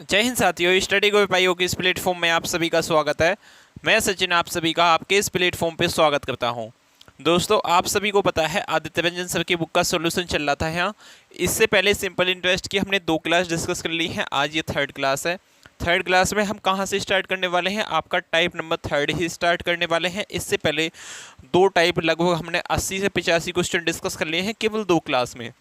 जय हिंद साथियों, स्टडी गो पाइयों के इस प्लेटफॉर्म में आप सभी का स्वागत है। मैं सचिन आप सभी का आपके इस प्लेटफॉर्म पे स्वागत करता हूं। दोस्तों, आप सभी को पता है आदित्य रंजन सर की बुक का सॉल्यूशन चल रहा था यहाँ। इससे पहले सिंपल इंटरेस्ट की हमने 2 क्लास डिस्कस कर ली है। आज ये 3rd क्लास है। 3rd क्लास में हम कहाँ से स्टार्ट करने वाले हैं? आपका टाइप नंबर 3rd ही स्टार्ट करने वाले हैं। इससे पहले 2 टाइप लगभग हमने 80 से 85 क्वेश्चन डिस्कस कर लिए हैं केवल 2 क्लास में।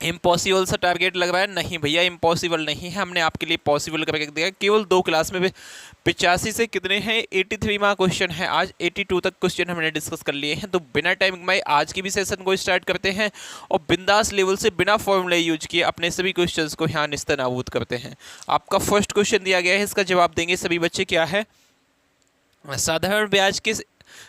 इम्पॉसिबल सा टारगेट लग रहा है? नहीं भैया, इम्पॉसिबल नहीं है। हमने आपके लिए पॉसिबल करके दिया। केवल 2 क्लास में 85 से कितने हैं? 83 मार्क क्वेश्चन है। आज 82 तक क्वेश्चन हमने डिस्कस कर लिए हैं। तो बिना टाइम गंवाए आज की भी सेशन को स्टार्ट करते हैं और बिंदास लेवल से बिना फॉर्मूले यूज किए अपने सभी क्वेश्चंस को यहाँ निस्तानाबूद करते हैं। आपका फर्स्ट क्वेश्चन दिया गया है, इसका जवाब देंगे सभी बच्चे। क्या है? साधारण ब्याज के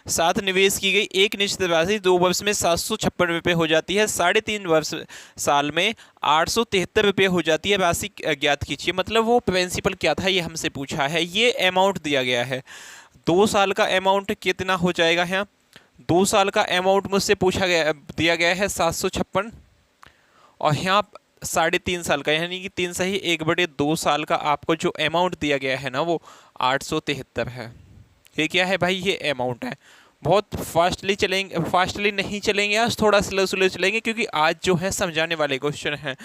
साथ निवेश की गई एक निश्चित राशि 2 वर्ष में 756 रुपये हो जाती है, 3.5 वर्ष साल में 873 रुपये हो जाती है। राशि ज्ञात कीजिए। मतलब वो प्रिंसिपल क्या था ये हमसे पूछा है। ये अमाउंट दिया गया है। 2 साल का अमाउंट कितना हो जाएगा? यहाँ 2 साल का अमाउंट मुझसे पूछा गया, दिया गया है 756 और यहाँ 3.5 साल का, यानी कि 3 सही 1/2 साल का आपको जो अमाउंट दिया गया है ना वो 873 है। ये क्या है भाई? ये अमाउंट है। बहुत फास्टली चलेंगे, फास्टली नहीं चलेंगे आज, थोड़ा स्लो स्लो चलेंगे क्योंकि आज जो है समझाने वाले क्वेश्चन हैं।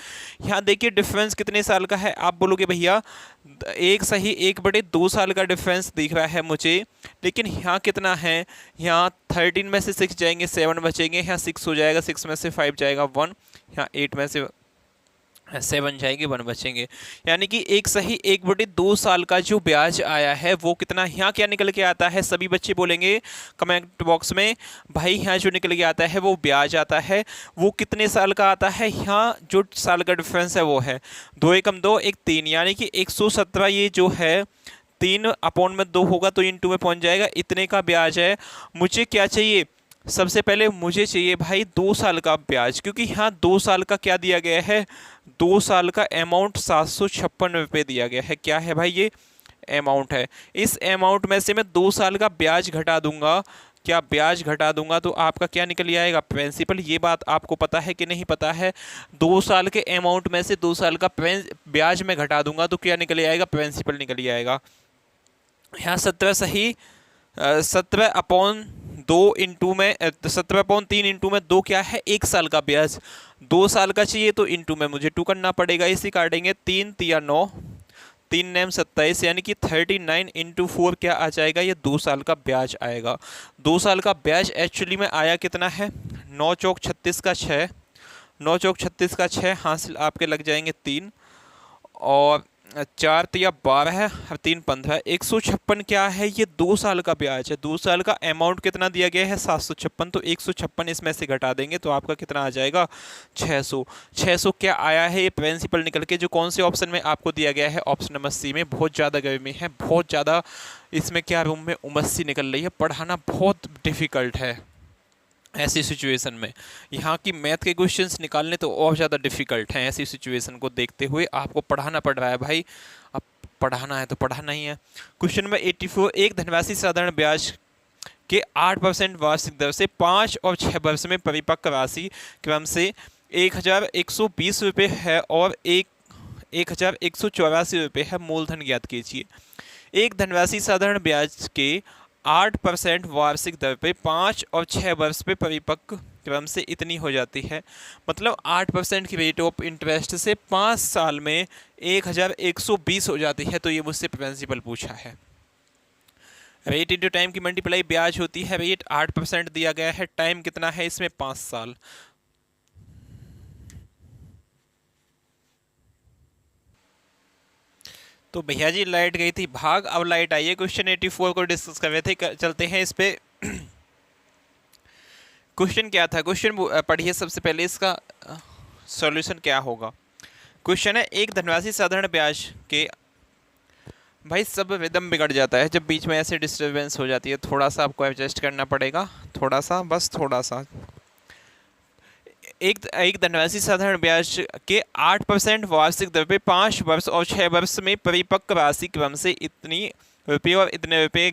यहाँ देखिए डिफरेंस कितने साल का है। आप बोलोगे भैया 1 सही 1/2 साल का डिफरेंस दिख रहा है मुझे, लेकिन यहाँ कितना है? यहाँ 13 में से 6 जाएंगे 7 बचेंगे, यहाँ 6 हो जाएगा, 6 में से 5 जाएगा 1, यहाँ 8 में से 7 जाएंगे 1 बचेंगे। यानी कि 1 सही 1/2 साल का जो ब्याज आया है वो कितना? यहाँ क्या निकल के आता है? सभी बच्चे बोलेंगे कमेंट बॉक्स में भाई यहाँ जो निकल के आता है वो ब्याज आता है। वो कितने साल का आता है? यहाँ जो साल का डिफरेंस है वो है 2 एकम 2 1 3, यानी कि 117। ये जो है 3/2 होगा तो इंटू में पहुँच जाएगा। इतने का ब्याज है। मुझे क्या चाहिए? सबसे पहले मुझे चाहिए भाई 2 साल का ब्याज, क्योंकि यहाँ 2 साल का क्या दिया गया है? 2 साल का अमाउंट 756 रुपये दिया गया है। क्या है भाई? ये अमाउंट है। इस अमाउंट में से मैं 2 साल का ब्याज घटा दूंगा। क्या ब्याज घटा दूंगा तो आपका क्या निकल आएगा? प्रिंसिपल। ये बात आपको पता है कि नहीं पता है? 2 साल के अमाउंट में से 2 साल का ब्याज में घटा दूंगा तो क्या निकल आएगा? प्रिंसिपल निकल आएगा। यहाँ 17 सही 17/2 इंटू में 17/3 इंटू में 2 क्या है? 1 साल का ब्याज। 2 साल का चाहिए तो इंटू में मुझे 2 करना पड़ेगा। इसी काटेंगे 3 तिया 9, 3 9 27, यानी कि 39 इंटू 4 क्या आ जाएगा? ये 2 साल का ब्याज आएगा। 2 साल का ब्याज एक्चुअली में आया कितना है? 9 चौक 36 का 6, 9 चौक 36 का 6 हासिल आपके लग जाएंगे 3 और 4 तिया 12 है, 3 15, 156 क्या है? ये 2 साल का ब्याज है। 2 साल का अमाउंट कितना दिया गया है? 756, तो 156 इसमें से घटा देंगे तो आपका कितना आ जाएगा? 600। 600 क्या आया है? ये प्रिंसिपल निकल के जो कौन से ऑप्शन में आपको दिया गया है? ऑप्शन नंबर सी में। बहुत ज़्यादा गर्मी है, बहुत ज़्यादा इसमें क्या रूम में उमस सी निकल रही है। पढ़ाना बहुत डिफ़िकल्ट है ऐसी सिचुएशन में। यहाँ की मैथ के क्वेश्चंस निकालने तो और ज़्यादा डिफ़िकल्ट हैं। ऐसी सिचुएशन को देखते हुए आपको पढ़ाना पड़ रहा है भाई। अब पढ़ाना है तो पढ़ाना ही है। क्वेश्चन नंबर 84, एक धनराशि साधारण ब्याज के 8% वार्षिक दर से 5 और 6 वर्ष में परिपक्व राशि क्रम से 1120 रुपये है और 1184 रुपये है। मूलधन ज्ञात कीजिए। एक धनराशि साधारण ब्याज के 8% वार्षिक दर पे 5 और 6 वर्ष पे परिपक्व क्रम से इतनी हो जाती है। मतलब 8% की रेट ऑफ इंटरेस्ट से 5 साल में 1120 हो जाती है। तो ये मुझसे प्रिंसिपल पूछा है। रेट इंटू टाइम की मल्टीप्लाई ब्याज होती है। रेट 8% दिया गया है, टाइम कितना है इसमें? 5 साल। तो भैया जी लाइट गई थी भाग, अब लाइट आई है। क्वेश्चन 84 को डिस्कस कर रहे थे, चलते हैं इस पे। क्वेश्चन क्या था? क्वेश्चन पढ़िए सबसे पहले, इसका सॉल्यूशन क्या होगा। क्वेश्चन है एक धनराशि साधारण ब्याज के, भाई सब रिदम बिगड़ जाता है जब बीच में ऐसे डिस्टर्बेंस हो जाती है। थोड़ा सा आपको एडजस्ट करना पड़ेगा, थोड़ा सा, बस थोड़ा सा। एक धनराशि साधारण ब्याज के 8% वार्षिक दर पे 5 वर्ष और 6 वर्ष में परिपक्व राशि क्रम से इतनी रुपये और इतने रुपये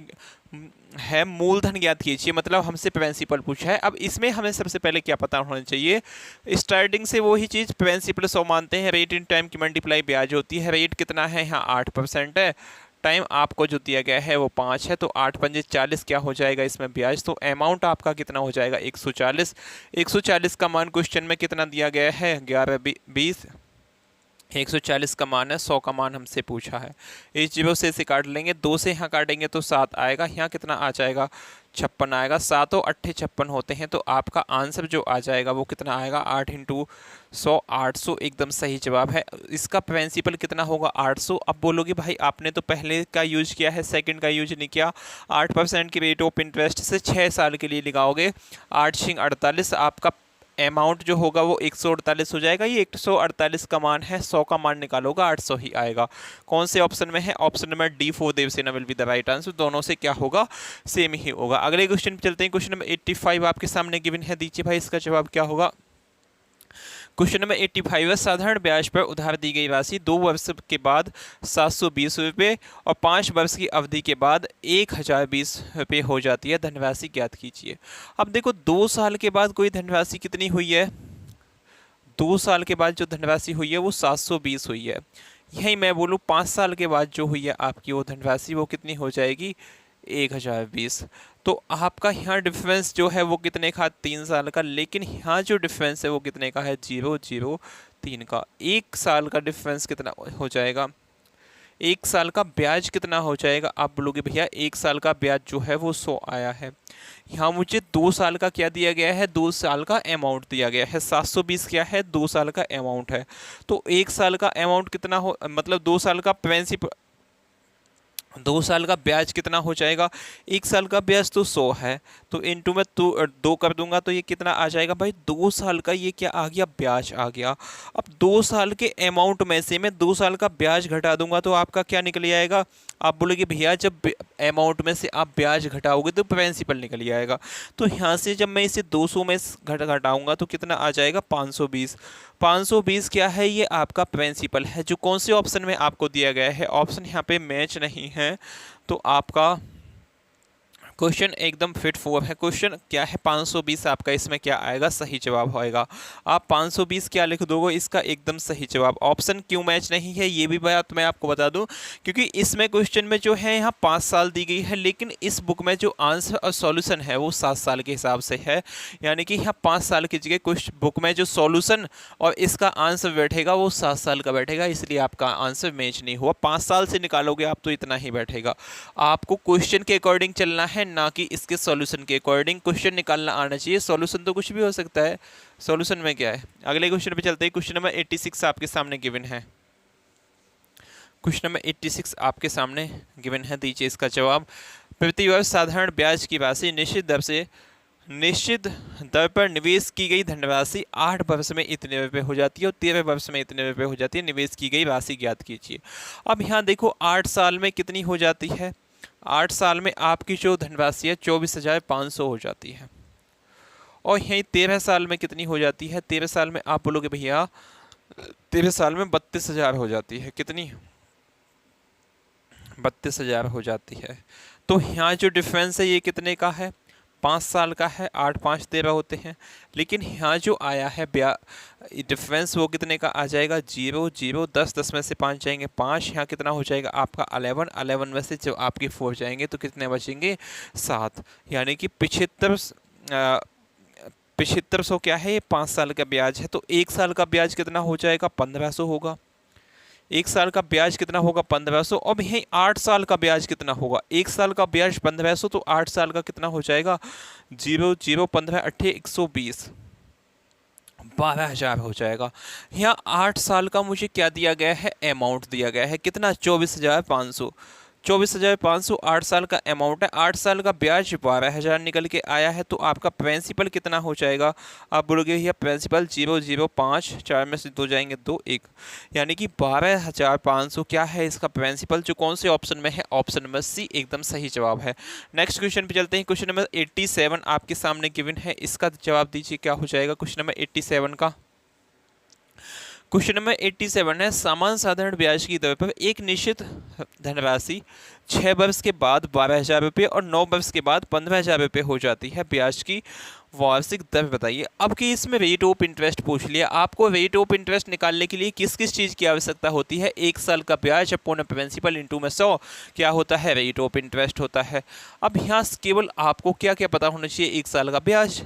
है मूलधन ज्ञात कीजिए, मतलब हमसे प्रिंसिपल पूछा है। अब इसमें हमें सबसे पहले क्या पता होना चाहिए, स्टार्टिंग से वही चीज़, प्रिंसिपल 100 मानते हैं, रेट इन टाइम की मल्टीप्लाई ब्याज होती है। रेट कितना है यहाँ 8% है, टाइम आपको जो दिया गया है वो 5 है, तो 8 पंजे 40 क्या हो जाएगा इसमें ब्याज, तो अमाउंट आपका कितना हो जाएगा 140। 140 का मान क्वेश्चन में कितना दिया गया है 11 20, 140 का मान है, 100 का मान हमसे पूछा है। इस जीरो से इसे काट लेंगे, 2 से यहाँ काटेंगे तो 7 आएगा, यहाँ कितना आ जाएगा 56 आएगा। 7 और 8 56 होते हैं, तो आपका आंसर जो आ जाएगा वो कितना आएगा 8 इंटू 100, 800 एकदम सही जवाब है। इसका प्रिंसिपल कितना होगा 800। अब बोलोगे भाई आपने तो पहले का यूज किया है, सेकंड का यूज नहीं किया। 8% की रेट ऑफ इंटरेस्ट से 6 साल के लिए लगाओगे, 8 छिंग 48, आपका अमाउंट जो होगा वो 148 हो जाएगा। ये 148 का मान है, 100 का मान निकालोगा 800 ही आएगा। कौन से ऑप्शन में है, option number D 4 Devasena will be the right answer. दोनों से क्या होगा सेम ही होगा। अगले क्वेश्चन पे चलते हैं। क्वेश्चन नंबर 85 आपके सामने गिवन है, दीजिए भाई इसका जवाब क्या होगा। क्वेश्चन नंबर 85 है, साधारण ब्याज पर उधार दी गई राशि 2 वर्ष के बाद 720 रुपये और 5 वर्ष की अवधि के बाद 1020 रुपये हो जाती है, धनराशि ज्ञात कीजिए। अब देखो 2 साल के बाद कोई धनराशि कितनी हुई है, 2 साल के बाद जो धनराशि हुई है वो 720 हुई है। यही मैं बोलूँ 5 साल के बाद जो हुई है आपकी वो धनराशि वो कितनी हो जाएगी 1020। तो आपका यहाँ डिफरेंस जो है वो कितने का 3 साल का, लेकिन यहाँ जो डिफरेंस है वो कितने का है 003 का। 1 साल का डिफरेंस कितना हो जाएगा, 1 साल का ब्याज कितना हो जाएगा। आप बोलोगे भैया 1 साल का ब्याज जो है वो 100 आया है, यहाँ मुझे 2 साल का क्या दिया गया है 2 साल का अमाउंट दिया गया है। 720 क्या है 2 साल का अमाउंट है, तो 1 साल का अमाउंट कितना हो, मतलब 2 साल का प्रिंसिपल, 2 साल का ब्याज कितना हो जाएगा। 1 साल का ब्याज तो 100 है, तो इनटू में 2 कर दूंगा तो ये कितना आ जाएगा भाई 2 साल का, ये क्या आ गया ब्याज आ गया। अब 2 साल के अमाउंट में से मैं 2 साल का ब्याज घटा दूंगा तो आपका क्या निकल आएगा। आप बोलोगे भैया जब अमाउंट में से आप ब्याज घटाओगे तो प्रिंसिपल निकल आएगा, तो यहाँ से जब मैं इसे 200 में घटाऊंगा तो कितना आ जाएगा 520। 520 क्या है ये आपका प्रिंसिपल है, जो कौन से ऑप्शन में आपको दिया गया है। ऑप्शन यहाँ पे मैच नहीं है, तो आपका क्वेश्चन एकदम फिट फॉर है। क्वेश्चन क्या है 520, आपका इसमें क्या आएगा सही जवाब होएगा। आप 520 क्या लिख दोगे इसका एकदम सही जवाब। ऑप्शन क्यों मैच नहीं है ये भी बात मैं आपको बता दूं, क्योंकि इसमें क्वेश्चन में जो है यहाँ 5 साल दी गई है, लेकिन इस बुक में जो आंसर और सॉल्यूशन है वो 7 साल के हिसाब से है, यानी कि यहाँ 5 साल की जगह कुछ बुक में जो सॉल्यूशन और इसका आंसर बैठेगा वो 7 साल का बैठेगा, इसलिए आपका आंसर मैच नहीं हुआ। 5 साल से निकालोगे आप तो इतना ही बैठेगा। आपको क्वेश्चन के अकॉर्डिंग चलना है, ना कि इसके सॉल्यूशन के अकॉर्डिंग। क्वेश्चन निकालना आना चाहिए, सॉल्यूशन तो कुछ भी हो सकता है, सॉल्यूशन में क्या है। अगले क्वेश्चन पे चलते हैं। क्वेश्चन नंबर 86 आपके सामने गिवन है। क्वेश्चन नंबर 86 आपके सामने गिवन है, दीजिए इसका जवाब। प्रति वर्ष साधारण ब्याज की राशि निश्चित दर पर निवेश की गई धनराशि 8 वर्ष में इतने रुपये हो जाती है और 13 वर्ष में इतने रुपये हो जाती है। निवेश की गई राशि ज्ञात कीजिए। अब यहाँ देखो 8 साल में कितनी हो जाती है, 8 साल में आपकी जो धनराशि है 24,500 हो जाती है, और यहीं 13 साल में कितनी हो जाती है। 13 साल में आप बोलोगे भैया 13 साल में 32,000 हो जाती है, कितनी 32,000 हो जाती है। तो यहाँ जो डिफरेंस है ये कितने का है 5 साल का है, 8 5 13 होते हैं, लेकिन यहाँ जो आया है डिफरेंस वो कितने का आ जाएगा 0 0, 10 10 में से 5 जाएंगे 5, यहाँ कितना हो जाएगा आपका 11 11 में से जो आपके 4 जाएंगे तो कितने बचेंगे 7, यानी कि 7500 क्या है ये 5 साल का ब्याज है। तो 1 साल का ब्याज कितना हो जाएगा 1500 होगा, 1 साल का ब्याज कितना होगा 1500। अब यही 8 साल का ब्याज कितना होगा, 1 साल का ब्याज 1500, तो 8 साल का कितना हो जाएगा 0 0 15 8 120, 12,000 हो जाएगा। यहाँ 8 साल का मुझे क्या दिया गया है अमाउंट दिया गया है, कितना 24,500, 24,500 8 साल का अमाउंट है। 8 साल का ब्याज 12,000 निकल के आया है, तो आपका प्रिंसिपल कितना हो जाएगा। आप बोलोगे भैया प्रिंसिपल 0 0 5, 4 में से 2 जाएंगे 2 1, यानी कि 12,500 क्या है इसका प्रिंसिपल, जो कौन से ऑप्शन में है, ऑप्शन नंबर सी एकदम सही जवाब है। नेक्स्ट क्वेश्चन पे चलते हैं। क्वेश्चन नंबर 87 आपके सामने गिवन है, इसका जवाब दीजिए क्या हो जाएगा क्वेश्चन नंबर 87 का। क्वेश्चन नंबर 87 है, सामान्य साधारण ब्याज की दर पर एक निश्चित धनराशि 6 वर्ष के बाद 12,000 रुपये और 9 वर्ष के बाद 15,000 रुपये हो जाती है। ब्याज की वार्षिक दर बताइए। अब कि इसमें रेट ऑफ इंटरेस्ट पूछ लिया। आपको रेट ऑफ इंटरेस्ट निकालने के लिए किस किस चीज़ की आवश्यकता होती है? 1 साल का ब्याज अपॉन प्रिंसिपल इंटू में 100 क्या होता है? रेट ऑफ इंटरेस्ट होता है। अब यहाँ केवल आपको क्या क्या पता होना चाहिए? 1 साल का ब्याज,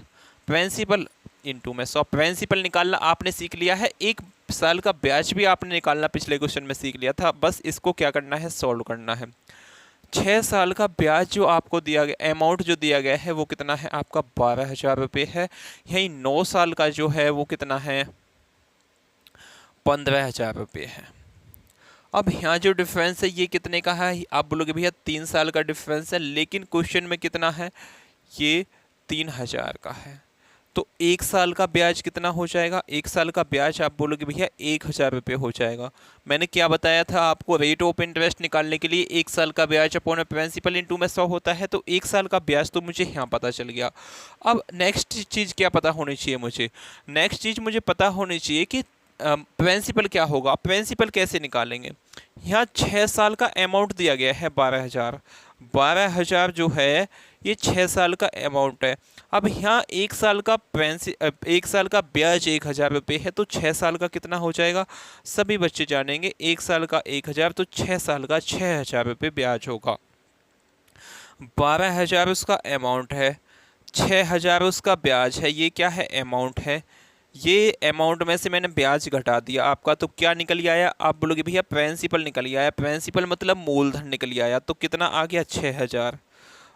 प्रिंसिपल इंटू में 100। प्रिंसिपल निकालना आपने सीख लिया है, 1 साल का ब्याज भी आपने निकालना पिछले क्वेश्चन में सीख लिया था। बस इसको क्या करना है? सॉल्व करना है। 6 साल का ब्याज जो आपको दिया गया, अमाउंट जो दिया गया है वो कितना है? आपका 12,000 रुपये है। यही 9 साल का जो है वो कितना है? 15,000 रुपये है। अब यहाँ जो डिफरेंस है ये कितने का है? आप बोलोगे भैया 3 साल का डिफरेंस है, लेकिन क्वेश्चन में कितना है? ये 3,000 का है। तो 1 साल का ब्याज कितना हो जाएगा? 1 साल का ब्याज आप बोलोगे भैया 1,000 रुपये हो जाएगा। मैंने क्या बताया था आपको? रेट ऑफ इंटरेस्ट निकालने के लिए 1 साल का ब्याज अपॉन प्रिंसिपल इंटू में 100 होता है। तो 1 साल का ब्याज तो मुझे यहाँ पता चल गया। अब नेक्स्ट चीज़ क्या पता होनी चाहिए मुझे? नेक्स्ट चीज़ मुझे पता होनी चाहिए कि प्रिंसिपल क्या होगा। प्रिंसिपल कैसे निकालेंगे? यहाँ 6 साल का अमाउंट दिया गया है 12,000। 12,000 जो है ये 6 साल का अमाउंट है। अब यहाँ 1 साल का 1 साल का ब्याज 1,000 रुपये है, तो 6 साल का कितना हो जाएगा? सभी बच्चे जानेंगे। 1 साल का 1,000 तो 6 साल का 6,000 रुपये ब्याज होगा। 12,000 उसका अमाउंट है, 6,000 उसका ब्याज है। ये क्या है? अमाउंट है। ये अमाउंट में से मैंने ब्याज घटा दिया आपका, तो क्या निकल आया? आप बोलोगे भैया प्रिंसिपल निकल आया। प्रिंसिपल मतलब मूलधन निकल आया। तो कितना आ गया? 6,000।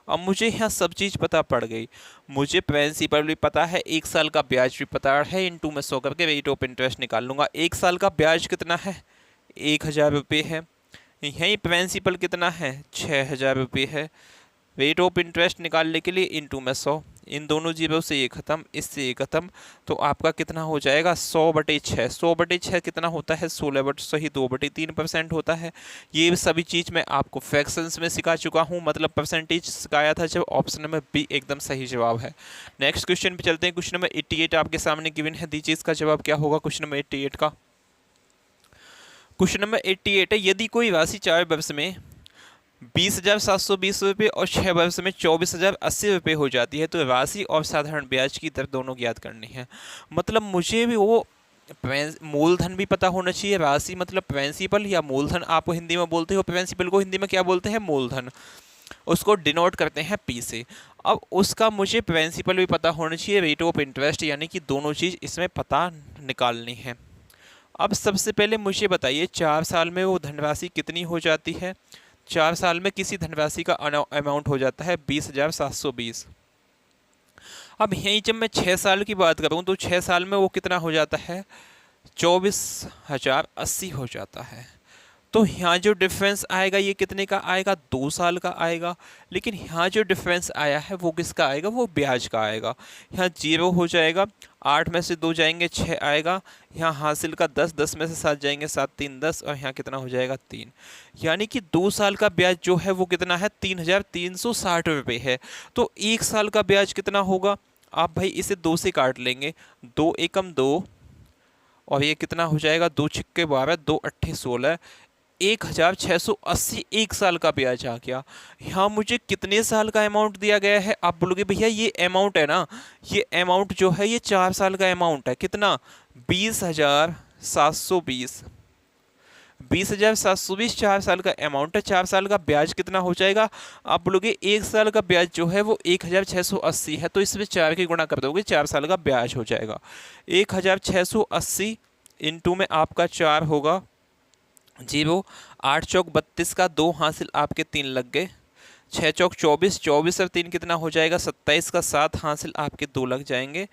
अब मुझे यहाँ सब चीज़ पता पड़ गई। मुझे प्रिंसिपल भी पता है, 1 साल का ब्याज भी पता है, इंटू में 100 करके रेट ऑफ इंटरेस्ट निकाल लूँगा। 1 साल का ब्याज कितना है? 1,000 रुपये है। यहीं प्रिंसिपल कितना है? 6,000 रुपये है। रेट ऑफ इंटरेस्ट निकालने के लिए इंटू में 100। इन दोनों जीरो से ये खत्म, इससे ये खत्म, तो आपका कितना हो जाएगा? 100/6। 100/6 कितना होता है? 16/2/3% होता है। ये सभी चीज़ मैं आपको फ्रैक्शंस में सिखा चुका हूँ, मतलब परसेंटेज सिखाया था जब। ऑप्शन नंबर बी एकदम सही जवाब है। नेक्स्ट क्वेश्चन पे चलते हैं। क्वेश्चन नंबर 88 आपके सामने गिवन है। दीजिए इसका जवाब क्या होगा क्वेश्चन नंबर 88 का। क्वेश्चन नंबर 88 है, यदि कोई राशि 4 वर्ष में 20,720 रुपये और 6 वर्ष में 24,080 रुपये हो जाती है, तो राशि और साधारण ब्याज की दर दोनों ज्ञात करनी है। मतलब मुझे भी वो मूलधन भी पता होना चाहिए। राशि मतलब प्रिंसिपल या मूलधन, आप हिंदी में बोलते हो प्रिंसिपल को, हिंदी में क्या बोलते हैं? मूलधन। उसको डिनोट करते हैं पी से। अब उसका मुझे प्रिंसिपल भी पता होना चाहिए, रेट ऑफ इंटरेस्ट, यानी कि दोनों चीज़ इसमें पता निकालनी है। अब सबसे पहले मुझे बताइए 4 साल में वो धनराशि कितनी हो जाती है? 4 साल में किसी धनराशि का अमाउंट हो जाता है 20,720। अब यहीं जब मैं 6 साल की बात करूं तो 6 साल में वो कितना हो जाता है? 24,080 हो जाता है। तो यहाँ जो डिफरेंस आएगा ये कितने का आएगा? 2 साल का आएगा। लेकिन यहाँ जो डिफरेंस आया है वो किसका आएगा? वो ब्याज का आएगा। यहाँ 0 हो जाएगा, 8 में से 2 जाएंगे 6 आएगा। यहाँ हासिल का 10, 10 में से 7 जाएंगे 7 3 10, और यहाँ कितना हो जाएगा? 3। यानी कि 2 साल का ब्याज जो है वो कितना है? 3,360 रुपये है। तो 1 साल का ब्याज कितना होगा? आप भाई इसे 2 से काट लेंगे, 2 एकम 2, और ये कितना हो जाएगा? 2 छिक्के 12, 2 अट्ठे 16, 1,680 1 साल का ब्याज आ गया। यहाँ मुझे कितने साल का अमाउंट दिया गया है? आप बोलोगे भैया ये अमाउंट है ना, ये अमाउंट जो है ये 4 साल का अमाउंट है। कितना? 20,720। 20,720 4 साल का अमाउंट है। 4 साल का ब्याज कितना हो जाएगा? आप बोलोगे 1 साल का ब्याज जो है वो 1,680 है, तो इसमें 4 की गुणा कर दोगे, 4 साल का ब्याज हो जाएगा। 1,680 इंटू में आपका 4 होगा 0, 8 चौक 32 का 2 हासिल आपके 3 लग गए, 6 चौक 24, 24 और 3 कितना हो जाएगा? 27 का 7 हासिल आपके 2 लग जाएंगे,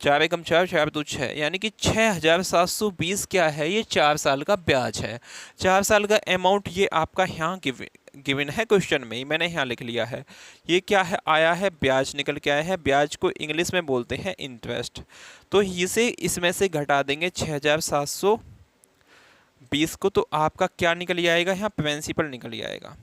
4 एकम 4, 4 2 6, यानी कि 6,720 क्या है? ये 4 साल का ब्याज है। 4 साल का अमाउंट ये आपका यहाँ गिवन है, क्वेश्चन में ही मैंने यहाँ लिख लिया है। ये क्या है? आया है ब्याज, निकल के आया है। ब्याज को इंग्लिश में बोलते हैं इंटरेस्ट। तो इसे इसमें से घटा देंगे 6,720 को, तो आपका क्या निकल आएगा? यहाँ प्रिंसिपल निकल आएगा।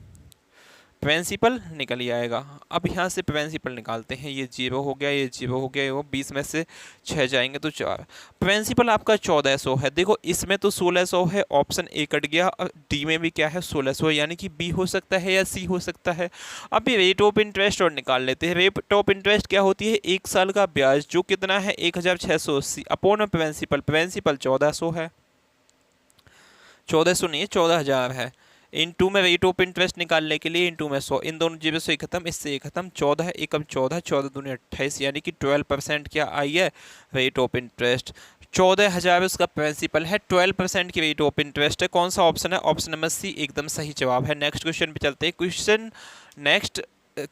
प्रिंसिपल निकल ही आएगा। अब यहाँ से प्रिंसिपल निकालते हैं, ये 0 हो गया, ये 0 हो गया, वो 20 में से 6 जाएंगे तो 4। प्रिंसिपल आपका 1400 है। देखो इसमें तो 1600 है, ऑप्शन ए कट गया। डी में भी क्या है 1600, यानी कि बी हो सकता है या सी हो सकता है। अब ये रेट ऑफ इंटरेस्ट और निकाल लेते हैं। रेट ऑफ इंटरेस्ट क्या होती है, 1 साल का ब्याज जो कितना है 1680 अपॉन प्रिंसिपल। प्रिंसिपल 1400 है, 1400 नहीं है 14000 है। इनटू में रेट ऑफ इंटरेस्ट निकालने के लिए इनटू में 100, इन दोनों जीरो से खत्म, इससे ये खत्म। 14 एकम 14, 14 दूनी 28, यानी कि 12% क्या आई है रेट ऑफ इंटरेस्ट। 14000 उसका प्रिंसिपल है, 12% की रेट ऑफ इंटरेस्ट है। कौन सा ऑप्शन है, ऑप्शन नंबर सी एकदम सही जवाब है। नेक्स्ट क्वेश्चन पे चलते हैं। क्वेश्चन नेक्स्ट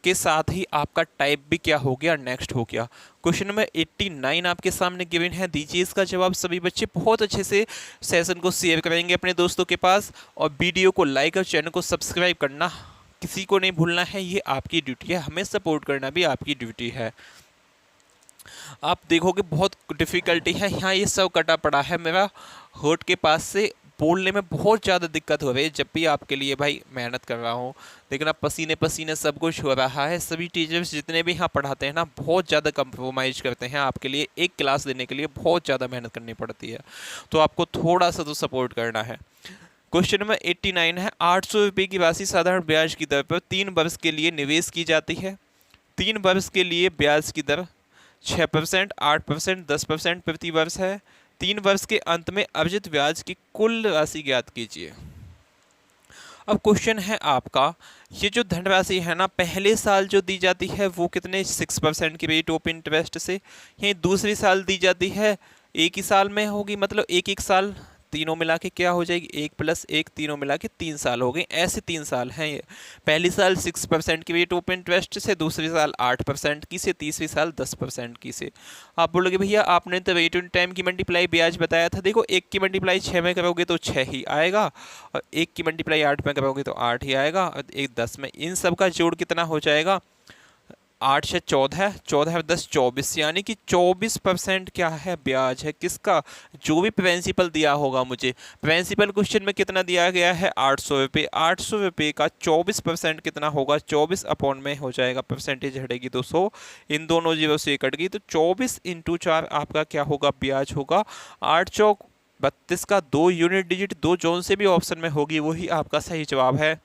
के साथ ही आपका टाइप भी क्या हो गया, नेक्स्ट हो गया। क्वेश्चन नंबर 89 आपके सामने गिवन है, दीजिए इसका जवाब। सभी बच्चे बहुत अच्छे से सेशन को शेयर करेंगे अपने दोस्तों के पास, और वीडियो को लाइक और चैनल को सब्सक्राइब करना किसी को नहीं भूलना है, ये आपकी ड्यूटी है। हमें सपोर्ट करना भी आपकी ड्यूटी है। आप देखोगे बहुत डिफ़िकल्टी है यहाँ, ये सब कटा पड़ा है मेरा होठ के पास से, बोलने में बहुत ज़्यादा दिक्कत हो रही है। जब भी आपके लिए भाई मेहनत कर रहा हूँ, लेकिन अब पसीने पसीने सब कुछ हो रहा है। सभी टीचर्स जितने भी यहाँ पढ़ाते हैं ना, बहुत ज़्यादा कंप्रोमाइज़ करते हैं आपके लिए। एक क्लास देने के लिए बहुत ज़्यादा मेहनत करनी पड़ती है, तो आपको थोड़ा सा तो सपोर्ट करना है। क्वेश्चन नंबर 89 है, 800 रुपये की राशि साधारण ब्याज की दर पर 3 वर्ष के लिए निवेश की जाती है। 3 वर्ष के लिए ब्याज की दर 6%, 8%, 10% प्रति वर्ष है। 3 वर्ष के अंत में अर्जित ब्याज की कुल राशि ज्ञात कीजिए। अब क्वेश्चन है आपका, ये जो धनराशि है ना, पहले साल जो दी जाती है वो कितने 6% की रेट ऑफ इंटरेस्ट से, यही दूसरी साल दी जाती है एक ही साल में होगी, मतलब एक एक साल, तीनों मिला के क्या हो जाएगी 1 + 1, तीनों मिला के 3 साल हो गए। ऐसे 3 साल हैं ये। पहली साल 6% की रेट ऑफ इंटरेस्ट से, दूसरी साल 8% की से, तीसरी साल 10% की से। आप बोलोगे भैया आपने तो रेट ऑन टाइम की मल्टीप्लाई ब्याज बताया था। देखो 1 की मल्टीप्लाई 6 में करोगे तो 6 ही आएगा, और 1 की मल्टीप्लाई 8 में करोगे तो 8 ही आएगा, और 1 10 में। इन सब का जोड़ कितना हो जाएगा 8 से 14, 14 और 10 24, यानी कि 24% क्या है ब्याज है किसका, जो भी प्रिंसिपल दिया होगा मुझे। प्रिंसिपल क्वेश्चन में कितना दिया गया है 800 रुपये, 800 रुपये का 24% कितना होगा, 24 अपॉन में हो जाएगा, परसेंटेज हटेगी 200, इन दोनों जीरो से कट गई, तो 24 × 4 आपका क्या होगा ब्याज होगा 8 चौक 32 का 2 यूनिट डिजिट, 2 जोन से भी ऑप्शन में होगी, वही आपका सही जवाब है।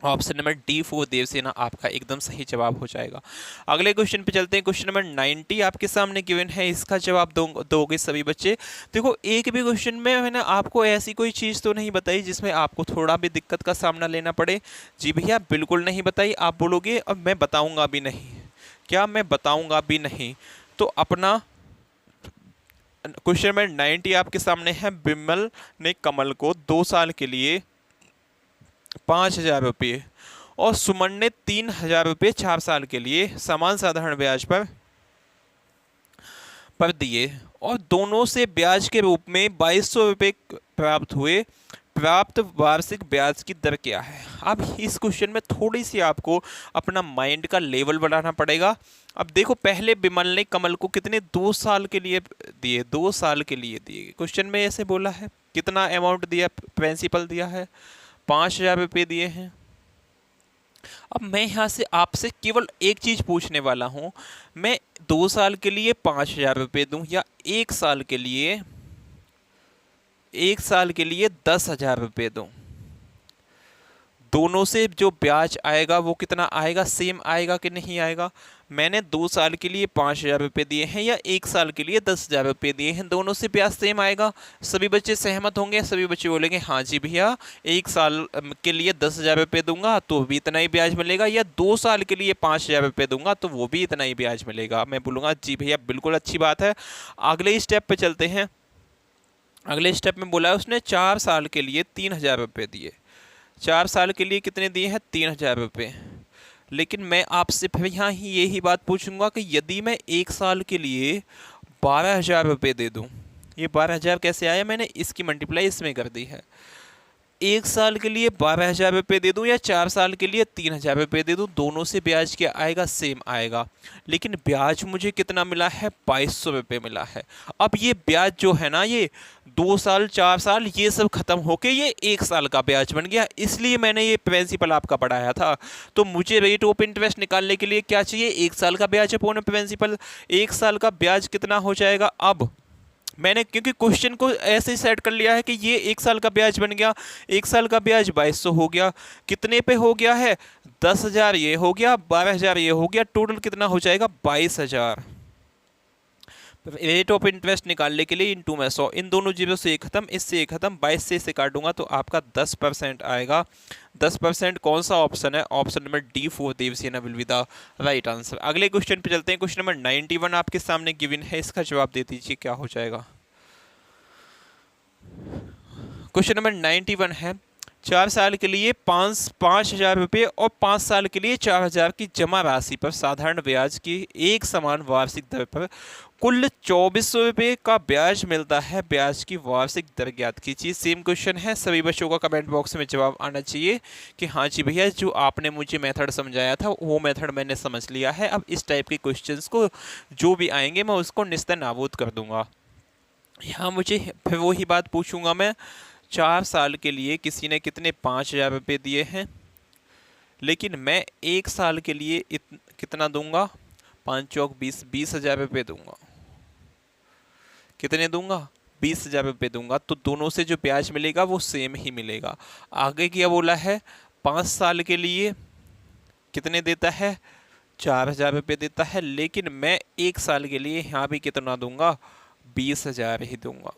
ऑप्शन नंबर डी 4 देवसेना आपका एकदम सही जवाब हो जाएगा। अगले क्वेश्चन पे चलते हैं। क्वेश्चन नंबर 90 आपके सामने गिवन है, इसका जवाब दोगे सभी बच्चे। देखो एक भी क्वेश्चन में मैंने आपको ऐसी कोई चीज़ तो नहीं बताई जिसमें आपको थोड़ा भी दिक्कत का सामना लेना पड़े। जी भैया बिल्कुल नहीं बताई। आप बोलोगे अब मैं बताऊँगा भी नहीं, क्या मैं बताऊँगा भी नहीं, तो अपना क्वेश्चन नंबर 90 आपके सामने है। बिमल ने कमल को 2 साल के लिए 5000 रुपये और सुमन ने 3000 रुपये 4 साल के लिए समान साधारण ब्याज पर दिए, और दोनों से ब्याज के रूप में 2200 रुपये प्राप्त हुए। प्राप्त वार्षिक ब्याज की दर क्या है। अब इस क्वेश्चन में थोड़ी सी आपको अपना माइंड का लेवल बढ़ाना पड़ेगा। अब देखो पहले बिमल ने कमल को कितने 2 साल के लिए दिए, 2 साल के लिए दिए। क्वेश्चन में ऐसे बोला है कितना अमाउंट दिया, प्रिंसिपल दिया है 5000 रुपये दिए हैं। अब मैं यहाँ से आपसे केवल एक चीज़ पूछने वाला हूँ, मैं 2 साल के लिए 5000 रुपये दूँ या 1 साल के लिए 10,000 रुपये दूँ, दोनों से जो ब्याज आएगा वो कितना आएगा, सेम आएगा कि नहीं आएगा। मैंने 2 साल के लिए 5000 रुपये दिए हैं या 1 साल के लिए 10,000 रुपये दिए हैं, दोनों से ब्याज सेम आएगा। सभी बच्चे सहमत होंगे, सभी बच्चे बोलेंगे हाँ जी भैया 1 साल के लिए 10,000 रुपये दूंगा तो भी इतना ही ब्याज मिलेगा, या 2 साल के लिए 5000 रुपये दूंगा तो वो भी इतना ही ब्याज मिलेगा। मैं बोलूँगा जी भैया बिल्कुल अच्छी बात है। अगले स्टेप पर चलते हैं। अगले स्टेप में बोला है उसने 4 साल के लिए 3000 रुपये दिए। 4 साल के लिए कितने दिए हैं 3000 रुपये। लेकिन मैं आपसे फिर यहाँ ही यही बात पूछूंगा कि यदि मैं 1 साल के लिए 12,000 रुपये दे दूँ, ये 12,000 कैसे आया, मैंने इसकी मल्टीप्लाई इसमें कर दी है। 1 साल के लिए 12,000 रुपये दे दूँ या 4 साल के लिए 3,000 रुपये दे दूँ, दोनों से ब्याज क्या आएगा, सेम आएगा। लेकिन ब्याज मुझे कितना मिला है, 2,200 रुपये मिला है। अब ये ब्याज जो है ना, ये 2 साल 4 साल ये सब खत्म होके ये 1 साल का ब्याज बन गया, इसलिए मैंने ये प्रिंसिपल आपका पढ़ाया था। तो मुझे रेट ऑफ इंटरेस्ट निकालने के लिए क्या चाहिए, 1 साल का ब्याज अपॉन प्रिंसिपल। 1 साल का ब्याज कितना हो जाएगा, अब मैंने क्योंकि क्वेश्चन को ऐसे ही सेट कर लिया है कि ये 1 साल का ब्याज बन गया, 1 साल का ब्याज 2,200 हो गया, कितने पे हो गया है, 10,000 ये हो गया, 12,000 ये हो गया, टोटल कितना हो जाएगा, 22,000। रेट ऑफ इंटरेस्ट निकालने के लिए इंटू में 100, इन दोनों जीरो से एक खत्म, इससे एक खत्म, 22 से इसे काटूंगा तो आपका 10% आएगा। 10% कौन सा ऑप्शन है, option number D for Devasena will be the right answer. अगले क्वेश्चन पे चलते हैं। क्वेश्चन नंबर 91 आपके सामने गिवन है, इसका जवाब दे दीजिए क्या हो जाएगा। क्वेश्चन नंबर 91 है, 4 साल के लिए 5,000 रुपये और 5 साल के लिए 4,000 की जमा राशि पर साधारण ब्याज की एक समान वार्षिक दर पर कुल 2,400 रुपये का ब्याज मिलता है, ब्याज की वार्षिक दर ज्ञात कीजिए। सेम क्वेश्चन है, सभी बच्चों का कमेंट बॉक्स में जवाब आना चाहिए कि हाँ जी भैया, जो आपने मुझे मेथड समझाया था वो मेथड मैंने समझ लिया है। अब इस टाइप के क्वेश्चंस को जो भी आएंगे मैं उसको निस्तर नाबूद कर दूंगा। यहाँ मुझे फिर वही बात पूछूंगा मैं, 4 साल के लिए किसी ने कितने 5,000 रुपये दिए हैं, लेकिन मैं 1 साल के लिए कितना दूंगा, 5 चौक 20, 20,000 रुपये दूंगा। कितने दूंगा, 20,000 रुपये दूंगा। तो दोनों से जो ब्याज मिलेगा वो सेम ही मिलेगा। आगे क्या बोला है, 5 साल के लिए कितने देता है, 4,000 रुपये देता है, लेकिन मैं 1 साल के लिए यहाँ भी कितना दूंगा, 20,000 ही दूंगा।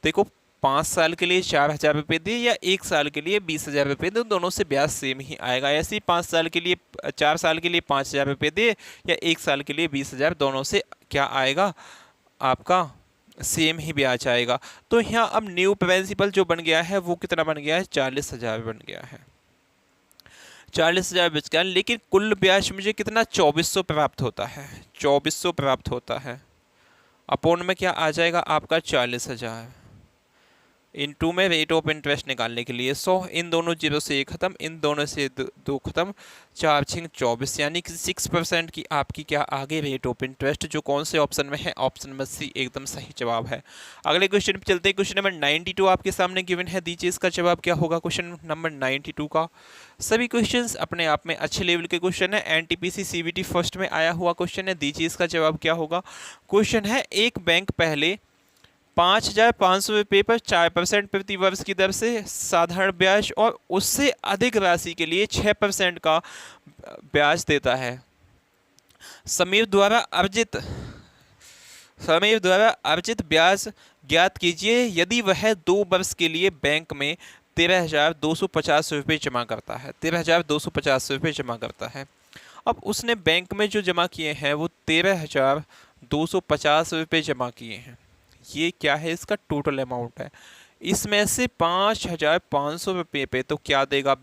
देखो 5 साल के लिए 4,000 रुपये दे या 1 साल के लिए 20,000 रुपये दे, दोनों से ब्याज सेम ही आएगा। ऐसे ही 5 साल के लिए 4 साल के लिए 5,000 रुपये दे या 1 साल के लिए 20,000, दोनों से क्या आएगा, आपका सेम ही ब्याज आएगा। तो यहाँ अब न्यू प्रिंसिपल जो बन गया है वो कितना बन गया है, 40,000 बन गया है, 40,000 बच गया। लेकिन कुल ब्याज मुझे कितना, 2,400 प्राप्त होता है, 2,400 प्राप्त होता है। अपोन में क्या आ जाएगा आपका, 40,000 इनटू में रेट ऑफ इंटरेस्ट निकालने के लिए 100, इन दोनों जीरो से एक खत्म, इन दोनों से दो खत्म, 4 6 24, यानी कि 6% की आपकी क्या आ गई, रेट ऑफ इंटरेस्ट, जो कौन से ऑप्शन में है, ऑप्शन नंबर सी एकदम सही जवाब है। अगले क्वेश्चन पे चलते हैं। क्वेश्चन नंबर 92 आपके सामने गिवन है, दीजिए इसका जवाब क्या होगा। क्वेश्चन नंबर 92 का सभी क्वेश्चंस अपने आप में अच्छे लेवल के क्वेश्चन है, एनटीपीसी सीबीटी फर्स्ट में आया हुआ क्वेश्चन है। दीजिए इसका जवाब क्या होगा। क्वेश्चन है, एक बैंक पहले 5,500 रुपये पर 4% प्रति वर्ष की दर से साधारण ब्याज और उससे अधिक राशि के लिए 6% का ब्याज देता है। समीर द्वारा अर्जित ब्याज ज्ञात कीजिए यदि वह 2 वर्ष के लिए बैंक में 13,250 रुपये जमा करता है, 13,250 रुपये जमा करता है। अब उसने बैंक में जो जमा किए हैं वो 13,250 रुपये जमा किए हैं। ये क्या है, इसका टोटल अमाउंट है। इसमें से 5,500 रुपये पे तो क्या देगा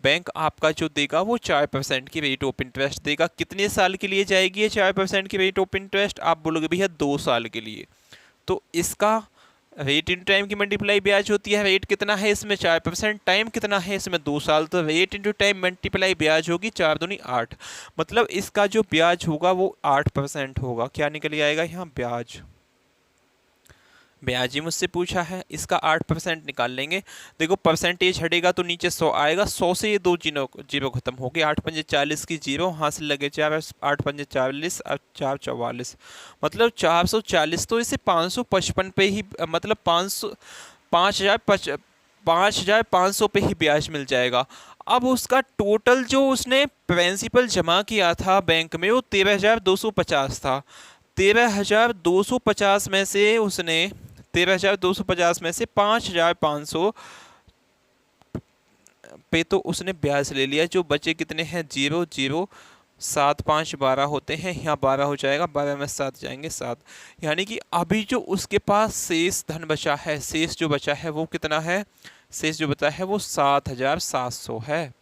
बैंक आपका जो देगा वो 4% की रेट ऑफ इंटरेस्ट देगा। कितने साल के लिए जाएगी ये 4% की रेट ऑफ इंटरेस्ट, आप बोलोगे भैया 2 साल के लिए, तो इसका रेट इन टाइम की मल्टीप्लाई ब्याज होती है। रेट कितना है इसमें, 4%, टाइम कितना है इसमें 2 साल, तो रेट इंटू टाइम मल्टीप्लाई ब्याज होगी 4 दूनी 8, मतलब इसका जो ब्याज होगा वो 8% होगा। क्या निकल आएगा यहाँ, ब्याज ही मुझसे पूछा है, इसका 8% निकाल लेंगे। देखो परसेंटेज हटेगा तो नीचे 100 आएगा, 100 से ये 2 जीरो खत्म हो गए, 8 पंजे 40 की जीरो, हासिल लगे 4, 8 पंजे 40 और 4 44, मतलब 440। तो इसे 555 पे ही, मतलब 5,500 पे ही ब्याज मिल जाएगा। अब उसका टोटल जो उसने प्रिंसिपल जमा किया था बैंक में वो 13,250 था। 13,250 में से उसने 13,250 में से 5,500 पे तो उसने ब्याज ले लिया, जो बचे कितने हैं, 0 0 7 5 12 होते हैं, यहाँ 12 हो जाएगा, 12 में 7 जाएंगे 7, यानी कि अभी जो उसके पास शेष धन बचा है, शेष जो बचा है वो कितना है, शेष जो बचा है वो 7,700 है।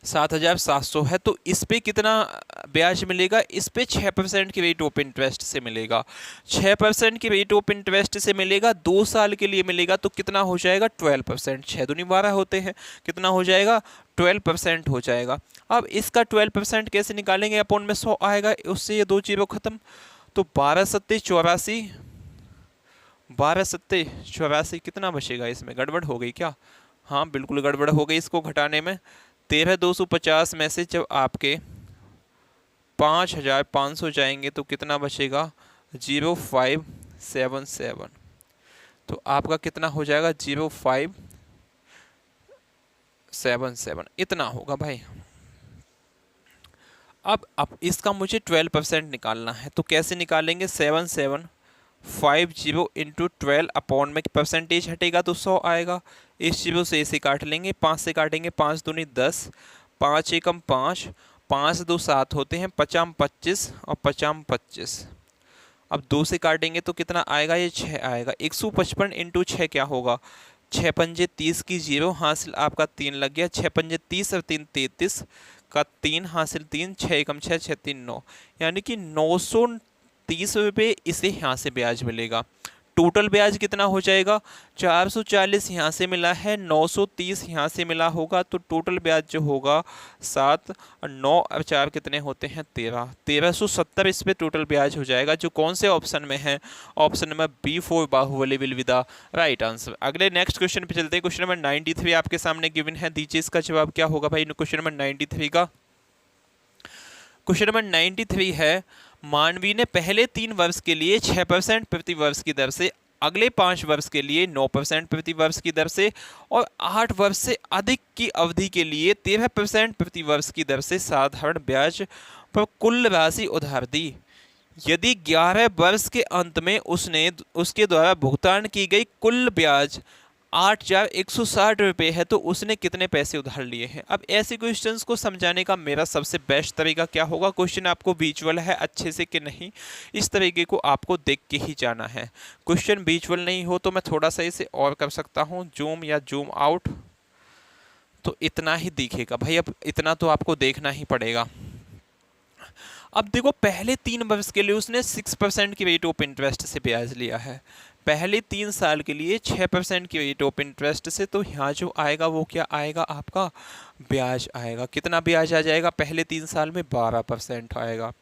7,700 है, तो इस पे कितना ब्याज मिलेगा? इस पे 6% की रेट ऑफ इंटरेस्ट से मिलेगा। 6% की रेट ऑफ इंटरेस्ट से मिलेगा, 2 साल के लिए मिलेगा, तो कितना हो जाएगा? 12%। 6 दूनी 12 होते हैं, कितना हो जाएगा? 12% हो जाएगा। अब इसका 12% कैसे निकालेंगे? अपॉन में 100 आएगा, उससे ये 2 जीरो खत्म, तो 12 सत्ते 84, 12 सत्ते 84, कितना बचेगा? इसमें गड़बड़ हो गई क्या? हाँ बिल्कुल गड़बड़ हो गई इसको घटाने में। 13,250 में से जब आपके 5,500 जाएंगे तो कितना बचेगा? 0577। तो आपका कितना हो जाएगा? 0577 इतना होगा भाई। अब इसका मुझे 12% निकालना है, तो कैसे निकालेंगे? 7750 इंटू 12 अपॉन में परसेंटेज हटेगा तो 100 आएगा। इस जीरो से इसे काट लेंगे, 5 से काटेंगे, 5 दूनी 10, 5 एकम 5, 5 दो 7 होते हैं, 50 25 और 50 25। अब 2 से काटेंगे तो कितना आएगा? ये 6 आएगा। 155 इंटू 6 क्या होगा? 6 पंजे 30 की जीरो हासिल आपका 3 लग गया। 6 पंजे 30 और 3 33 का 3 हासिल 3, 6 एकम 6, 6 3 9, यानी कि 930 रुपये इसे यहाँ से ब्याज मिलेगा। टोटल ब्याज कितना हो जाएगा? 440 यहाँ से मिला है, 930 यहाँ से मिला होगा, तो टोटल ब्याज जो होगा 7 और 9 और 4 कितने होते हैं? 13, 1370 इस पे टोटल ब्याज हो जाएगा, जो कौन से ऑप्शन में है? Option number B4 Baahubali will be the right answer. अगले नेक्स्ट क्वेश्चन पे चलते हैं। क्वेश्चन नंबर 93 आपके सामने गिवन है, दीजिए इसका जवाब क्या होगा भाई क्वेश्चन नंबर 93 का। क्वेश्चन नंबर 93 है, मानवी ने पहले 3 वर्ष के लिए 6% प्रति वर्ष की दर से, अगले 5 वर्ष के लिए 9% प्रति वर्ष की दर से और 8 वर्ष से अधिक की अवधि के लिए 13% प्रति वर्ष की दर से साधारण ब्याज पर कुल राशि उधार दी। यदि 11 वर्ष के अंत में उसने उसके द्वारा भुगतान की गई कुल ब्याज 8,160 रुपये है, तो उसने कितने पैसे उधार लिए हैं? अब ऐसे क्वेश्चंस को समझाने का मेरा सबसे बेस्ट तरीका क्या होगा? क्वेश्चन आपको विजुअल है अच्छे से कि नहीं, इस तरीके को आपको देख के ही जाना है। क्वेश्चन विजुअल नहीं हो तो मैं थोड़ा सा इसे और कर सकता हूँ, जूम या जूम आउट, तो इतना ही दिखेगा भाई। अब इतना तो आपको देखना ही पड़ेगा। अब देखो, पहले 3 वर्ष के लिए उसने 6% की रेट ऑफ इंटरेस्ट से ब्याज लिया है, पहले 3 साल के लिए 6% की रेट ऑफ इंटरेस्ट से, तो यहाँ जो आएगा वो क्या आएगा? आपका ब्याज आएगा। कितना ब्याज आ जाएगा? पहले 3 साल में 12% आएगा।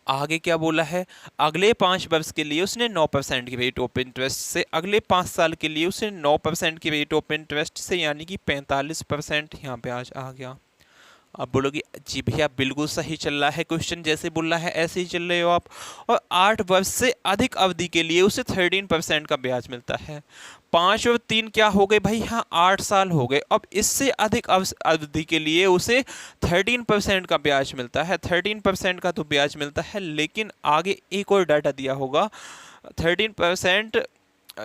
आगे क्या बोला है? अगले 5 वर्ष के लिए उसने 9% की रेट ऑफ इंटरेस्ट से, अगले 5 साल के लिए उसने 9% की रेट ऑफ इंटरेस्ट से, यानी कि 45% यहाँ ब्याज आ गया। अब बोलोगे जी भैया बिल्कुल सही चल रहा है क्वेश्चन, जैसे बोल रहा है ऐसे ही चल रहे हो आप। और 8 वर्ष से अधिक अवधि के लिए उसे 13% का ब्याज मिलता है। 5 और 3 क्या हो गए भाई? हाँ 8 साल हो गए। अब इससे अधिक अवधि के लिए उसे 13% का ब्याज मिलता है। 13% का तो ब्याज मिलता है, लेकिन आगे एक और डाटा दिया होगा, 13%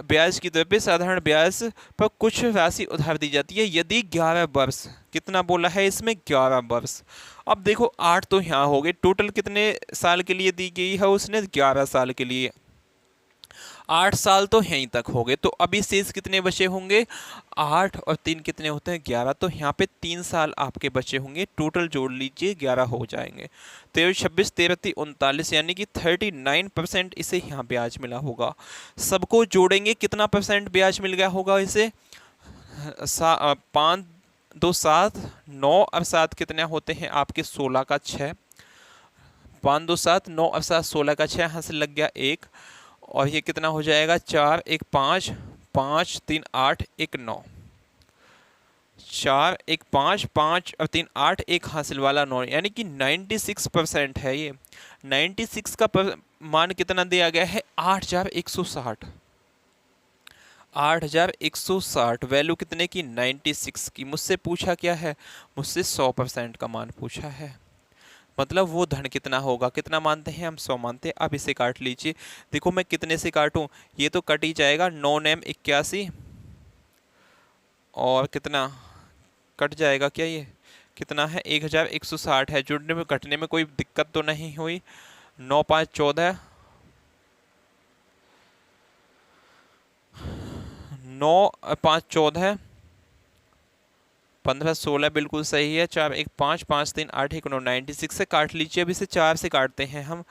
ब्याज की दर पे साधारण ब्याज पर कुछ राशि उधार दी जाती है यदि 11 वर्ष, कितना बोला है इसमें? 11 वर्ष। अब देखो 8 तो यहाँ हो गए, टोटल कितने साल के लिए दी गई है उसने? 11 साल के लिए। 8 साल तो यहीं तक हो गए, तो अभी शेष कितने बचे होंगे? 8 और 3 कितने होते हैं? 11, तो यहाँ पे 3 साल आपके बचे होंगे, टोटल जोड़ लीजिए 11 हो जाएंगे। 13 26 13 3 39, यानी कि 39% इसे यहाँ ब्याज मिला होगा। सबको जोड़ेंगे कितना परसेंट ब्याज मिल गया होगा इसे? 5 2 7 9 और 7 कितने होते हैं आपके? 16 का 6, 5 2 7 9 और 7 16 का 6, यहाँ से लग गया 1, और ये कितना हो जाएगा? 4 1 5 5 3 8 1 9, 4 1 5 5 और 3 8, एक हासिल वाला 9, यानी कि 96% है ये। 96 का मान कितना दिया गया है? 8,160। 8,160 वैल्यू कितने की? 96 की। मुझसे पूछा क्या है? मुझसे 100% का मान पूछा है, मतलब वो धन कितना होगा? कितना मानते हैं हम? 100 मानते हैं। अब इसे काट लीजिए, देखो मैं कितने से काटूं, ये तो कट ही जाएगा। 9 नेम 81 और कितना कट जाएगा क्या? ये कितना है? 1,160 है। जुड़ने में कटने में कोई दिक्कत तो नहीं हुई। 9 5 14, 9 5 14, 15 16 बिल्कुल सही है। 4 1 5 5 3 8 1 9 96 से काट लीजिए। अब इसे 4 से काटते हैं हम।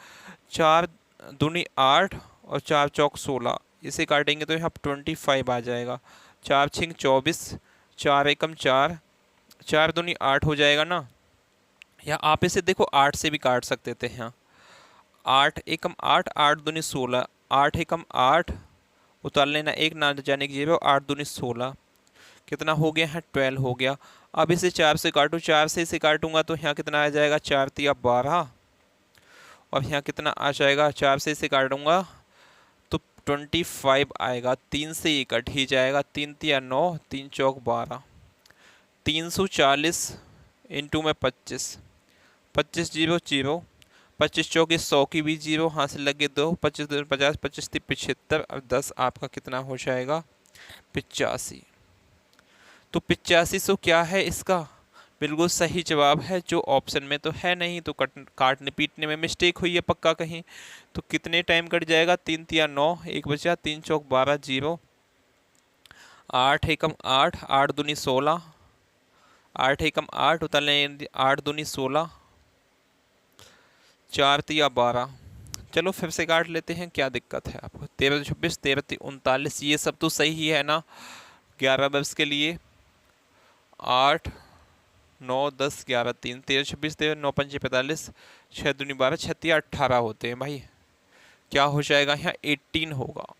4 दूनी 8 और 4 चौक 16, इसे काटेंगे तो यहाँ 25 आ जाएगा। 4 छिंग 24, 4 एकम 4, 4 दूनी 8 हो जाएगा ना। या आप इसे देखो 8 से भी काट सकते थे यहाँ। 8 एकम 8, 8 दूनी 16, 8 एकम 8, उतार लेना एक ना जाने की जेब, 8 दूनी 16, कितना हो गया है 12 हो गया। अब इसे 4 से काटो, 4 से इसे काटूंगा तो यहाँ कितना आ जाएगा 4 तिया 12, और यहाँ कितना आ जाएगा 4 से इसे काटूंगा तो 25 आएगा। 3 से ये कट ही जाएगा। 3 तिया 9, 3 चौक 12, 340 इंटू में 25, 25 जीरो जीरो, 25 चौके 100 की भी जीरो, हासिल लगे 2, 25 2 50, 25 3 75 और 10 आपका कितना हो जाएगा 85। तो 85 क्या है इसका बिल्कुल सही जवाब है, जो ऑप्शन में तो है नहीं, तो काटने पीटने में मिस्टेक हुई है पक्का कहीं। तो कितने टाइम कट जाएगा 3 तिया 9, 1 बचा, 3 चौक 12 जीरो, 8 एकम 8, 8 दूनी 16, 8 एकम 8 उतार 8 दूनी 16, 4 तिया 12। चलो फिर से काट लेते हैं, क्या दिक्कत है आपको। 13 26, 13 39, ये सब तो सही है ना 11 वर्ष के लिए। 8 9 10 11 3, 13 26 13, 9 5 45, 6 दूनी 12, 6 तिया 18 होते हैं भाई। क्या हो जाएगा यहाँ 18 होगा,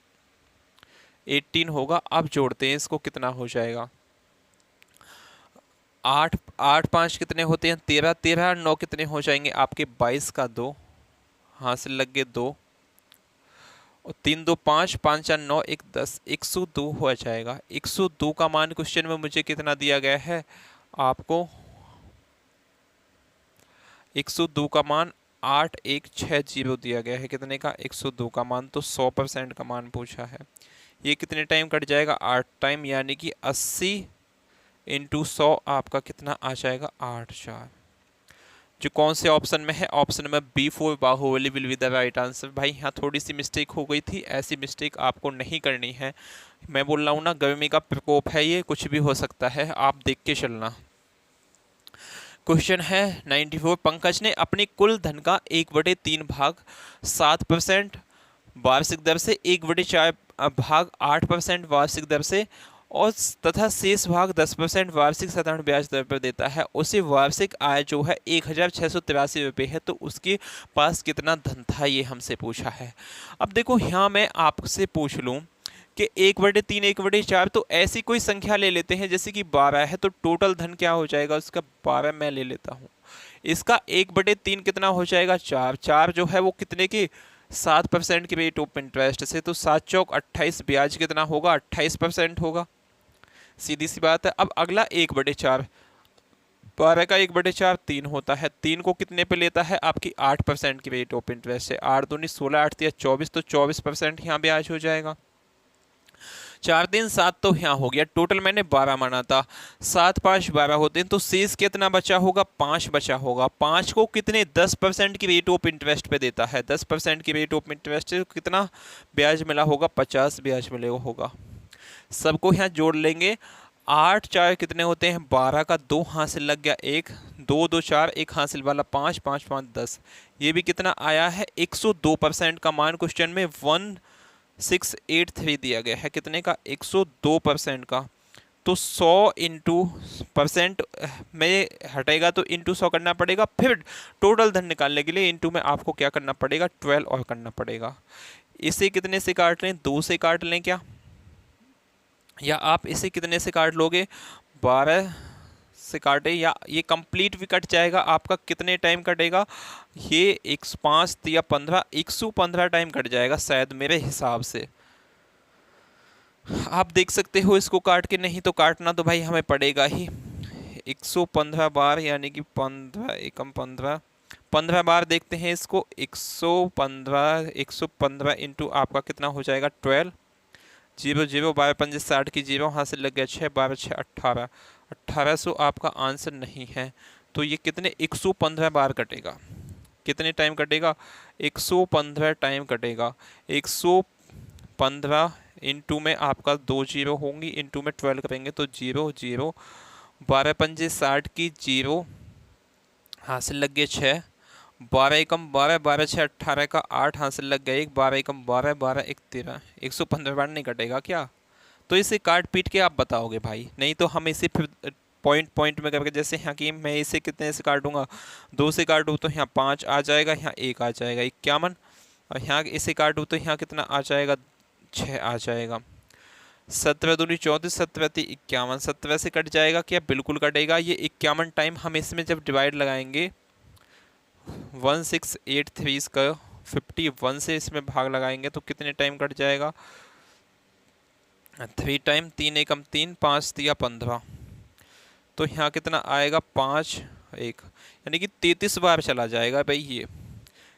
18 होगा। अब जोड़ते हैं इसको, कितना हो जाएगा 8 8 5 कितने होते हैं 13, 13 9 कितने हो जाएंगे आपके 22 का 2, हासिल लग गए 2, और 3 2 5, 5 4 9 1 10, 102 हो जाएगा। 102 का मान क्वेश्चन में मुझे कितना दिया गया है आपको, 102 का मान 8160 दिया गया है। कितने का 102 का मान, तो 100% का मान पूछा है। ये कितने टाइम कट जाएगा 8 टाइम, यानी कि 80 इंटू 100 आपका कितना आ जाएगा 8 4, जो कौन से ऑप्शन में है, ऑप्शन में B4 Baahubali will be the right answer. भाई यहाँ थोड़ी सी मिस्टेक हो गई थी, ऐसी मिस्टेक आपको नहीं करनी है। मैं बोल रहा हूँ ना, गर्मी का प्रकोप है, ये कुछ भी हो सकता है, आप देख के चलना। क्वेश्चन है 94, पंकज ने अपने कुल धन का 1/3 भाग 7% वार्षिक दर से, 1/4 भाग 8% वार्षिक दर से और तथा शेष भाग 10% वार्षिक साधारण ब्याज दर पर देता है। उसे वार्षिक आय जो है 1683 रुपये है, तो उसके पास कितना धन था, ये हमसे पूछा है। अब देखो यहाँ मैं आपसे पूछ लूँ कि 1/3 1/4, तो ऐसी कोई संख्या ले लेते हैं जैसे कि 12 है, तो टोटल धन क्या हो जाएगा उसका 12 मैं ले लेता हूँ। इसका 1/3 कितना हो जाएगा 4, 4 जो है वो कितने की 7% के रेट ऑफ इंटरेस्ट से, तो 7 चौक 28, ब्याज कितना होगा 28% होगा, सीधी सी बात है। अब अगला 1/4, 12 का 1/4 3 होता है, 3 को कितने पे लेता है आपकी 8% की रेट ऑफ इंटरेस्ट से, 8 दूनी 16, 8 तिया 24, तो 24% यहाँ ब्याज हो जाएगा। 4 3 7 तो यहाँ हो गया, टोटल मैंने 12 माना था, 7 5 12 होते हैं, तो शेष कितना बचा होगा 5 बचा होगा। 5 को कितने 10% की रेट ऑफ इंटरेस्ट पे देता है, 10% की रेट ऑफ इंटरेस्ट से कितना ब्याज मिला होगा 50 ब्याज मिले होगा। सबको यहाँ जोड़ लेंगे, 8 4 कितने होते हैं 12 का 2 हासिल लग गया 1, 2 2 4 1 हासिल वाला 5, 5 5 10, ये भी कितना आया है 102% का मान क्वेश्चन में 1683 दिया गया है। कितने का 102% का, तो 100 इंटू परसेंट में हटेगा तो इंटू 100 करना पड़ेगा, फिर टोटल धन निकालने के लिए इंटू में आपको क्या करना पड़ेगा 12 और करना पड़ेगा। इसे कितने से काट लें 2 से काट लें क्या, या आप इसे कितने से काट लोगे 12 से काटे, या ये कंप्लीट भी कट जाएगा आपका, कितने टाइम कटेगा ये 105 या 15, 115 टाइम कट जाएगा शायद मेरे हिसाब से। आप देख सकते हो इसको काट के, नहीं तो काटना तो भाई हमें पड़ेगा ही। 115 बार यानी कि 15 एकम 15, 15 बार देखते हैं इसको, 115 इंटू आपका कितना हो जाएगा 12, 0 0 12 5 60 की 0 हासिल लग गया 6, 12 6 18, 1800 आपका आंसर नहीं है। तो ये कितने 115 बार कटेगा, कितने टाइम कटेगा 115 टाइम कटेगा। 115 इंटू में आपका 2 0 होंगी, इंटू में 12 करेंगे तो 0 0 12 पंजे 60 की 0, हासिल लग गए 6, 12 एकम 12, 12 छः 18 का 8, हासिल लग गया 1, 12 एकम 12, 12 एक 13, 115 बार नहीं कटेगा क्या? तो इसे काट पीट के आप बताओगे भाई, नहीं तो हम इसे फिर पॉइंट पॉइंट में करके, जैसे यहाँ की मैं इसे कितने से काटूंगा, 2 से काटूँ तो यहाँ 5 आ जाएगा, यहाँ 1 आ जाएगा 51, और यहाँ इसे काटूँ तो यहाँ कितना आ जाएगा, 6 आ जाएगा। 17 दूनी 34, 17 × 51, 17 से कट जाएगा क्या? बिल्कुल कटेगा। ये 51 टाइम हम इसमें जब डिवाइड लगाएंगे 1683 का 51 से इसमें भाग लगाएंगे तो कितने टाइम कट जाएगा? 3 टाइम, 3 एकम 3, 5 दिया 15, तो यहाँ कितना आएगा 5 1, यानी कि 33 बार चला जाएगा भाई। ये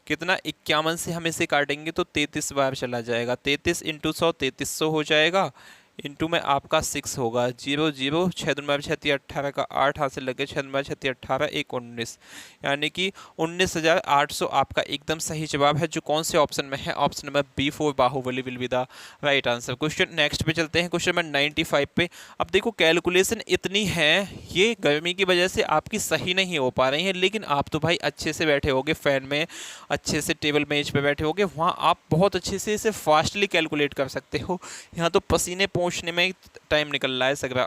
कितना 51 से हम इसे काटेंगे तो 33 बार चला जाएगा। 33 इंटू 100 3300 हो जाएगा, इंटू में आपका 6 होगा। 0 0 6 दूनी 12 36 18 का 8 हासिल लगे, 6 दूनी 12 36 18 1 19, यानी कि 19,800 आपका एकदम सही जवाब है, जो कौन से ऑप्शन में है? Option number B4 Baahubali will be the right answer. Question next पे चलते हैं, क्वेश्चन नंबर 95 पे। अब देखो कैलकुलेशन इतनी है, ये गर्मी की वजह से आपकी सही नहीं हो पा रही है, लेकिन आप तो भाई अच्छे से बैठे होगे फैन में, अच्छे से टेबल मेज पे बैठे होगे, वहाँ आप बहुत अच्छे से इसे फास्टली कैलकुलेट कर सकते हो। यहाँ तो पसीने पहुँचने में टाइम निकल रहा है सगरा।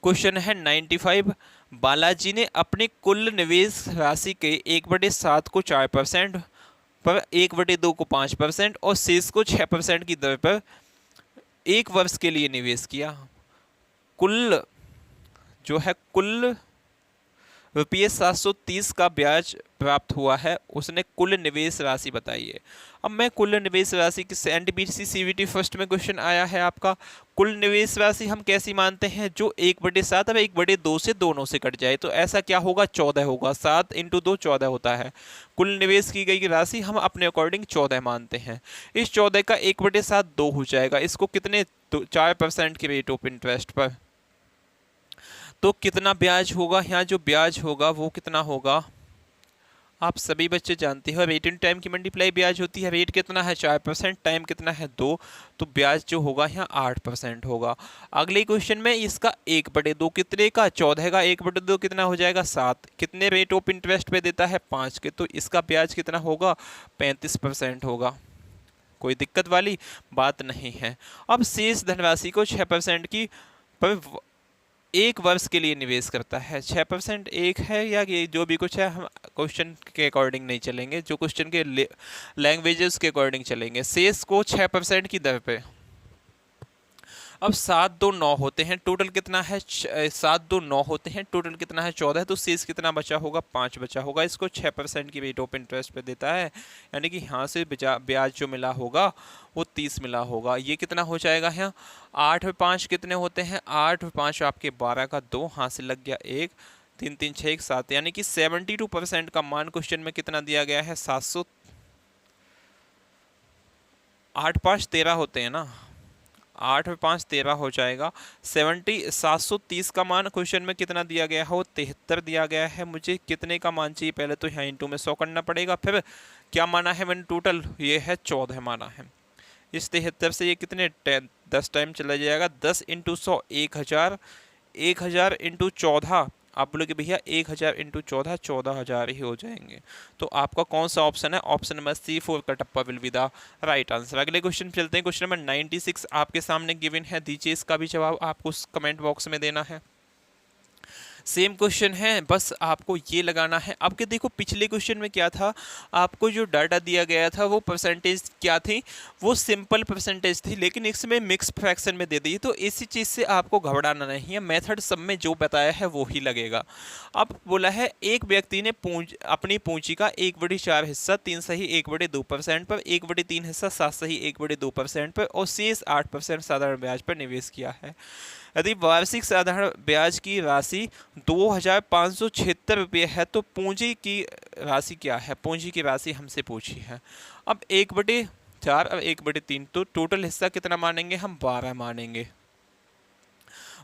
क्वेश्चन है 95, बालाजी ने अपनी कुल निवेश राशि के 1/7 को 4% पर, 1/2 को 5% और शेष को 6% की दर पर 1 वर्ष के लिए निवेश किया। कुल जो है कुल रुपये 730 का ब्याज प्राप्त हुआ है, उसने कुल निवेश राशि बताई है। अब मैं कुल निवेश राशि की एनटीपीसी सीवीटी फर्स्ट में क्वेश्चन आया है आपका, कुल निवेश राशि हम कैसी मानते हैं? जो 1/7 अब 1/2 से दोनों से कट जाए तो ऐसा क्या होगा? 14 होगा। 7 इंटू 2 14 होता है। कुल निवेश की गई राशि हम अपने अकॉर्डिंग 14 मानते हैं। इस 14 का 1/7 2 हो जाएगा। इसको कितने? 4% की रेट ऑफ इंटरेस्ट पर, तो कितना ब्याज होगा? यहाँ जो ब्याज होगा वो कितना होगा? आप सभी बच्चे जानते हो रेट इन टाइम की मल्टीप्लाई ब्याज होती है। रेट कितना है? 4%, टाइम कितना है? 2, तो ब्याज जो होगा यहाँ 8% होगा। अगले क्वेश्चन में इसका 1/2 कितने का? 14 का 1/2 कितना हो जाएगा? 7। कितने रेट ऑफ इंटरेस्ट पे देता है? 5 के, तो इसका ब्याज कितना होगा? 35% होगा। कोई दिक्कत वाली बात नहीं है। अब शेष धनराशि को 6% की पर 1 वर्ष के लिए निवेश करता है। 6% एक है या ये जो भी कुछ है, हम क्वेश्चन के अकॉर्डिंग नहीं चलेंगे, जो क्वेश्चन के लैंग्वेजेस के अकॉर्डिंग चलेंगे। शेष को 6% की दर पे। अब 7 2 9 होते हैं, टोटल कितना है? 7 2 9 होते हैं, टोटल कितना है? 14, तो शेष कितना बचा होगा? 5 बचा होगा। इसको 6% की रेट ऑफ इंटरेस्ट पे देता है, यानी कि यहाँ से ब्याज जो मिला होगा वो 30 मिला होगा। ये कितना हो जाएगा? यहाँ 8 और 5 कितने होते हैं? 8 और 5 आपके 12 का 2, हासिल लग गया 1, 3 3 6 1 7, यानी कि 72% का मान क्वेश्चन में कितना दिया गया है? 700। 8 5 13 होते हैं ना, 8 और 5 13 हो जाएगा। 730 का मान क्वेश्चन में कितना दिया गया है? वो 73 दिया गया है। मुझे कितने का मान चाहिए? पहले तो यहाँ इंटू में 100 करना पड़ेगा, फिर क्या माना है मैंने? टोटल ये है 14 माना है। इस 73 से ये कितने 10 टाइम चला जाएगा। 10 इंटू 100 1000, 1000 इंटू 14, आप बोलोगे भैया 1000 इंटू 14 14,000 ही हो जाएंगे। तो आपका कौन सा ऑप्शन है? Option number C4 Kattappa will be the right answer. अगले क्वेश्चन चलते हैं। क्वेश्चन नंबर 96 आपके सामने गिवन है, दीजिए इसका भी जवाब आपको कमेंट बॉक्स में देना है। सेम क्वेश्चन है, बस आपको ये लगाना है। अब के देखो पिछले क्वेश्चन में क्या था, आपको जो डाटा दिया गया था वो परसेंटेज क्या थी? वो सिंपल परसेंटेज थी, लेकिन इसमें मिक्स फ्रैक्शन में दे दी। तो इसी चीज़ से आपको घबराना नहीं है, मेथड सब में जो बताया है वो ही लगेगा। अब बोला है एक व्यक्ति ने अपनी पूंजी का 1/4 हिस्सा 3 सही 1/2% पर, 1/3 हिस्सा 7 सही 1/2% पर और शेष 8% साधारण ब्याज पर निवेश किया है। यदि वार्षिक साधारण ब्याज की राशि 2,576 रुपये है तो पूंजी की राशि क्या है? पूंजी की राशि हमसे पूछी है। अब 1/4 और 1/3, तो टोटल हिस्सा कितना मानेंगे हम? 12 मानेंगे।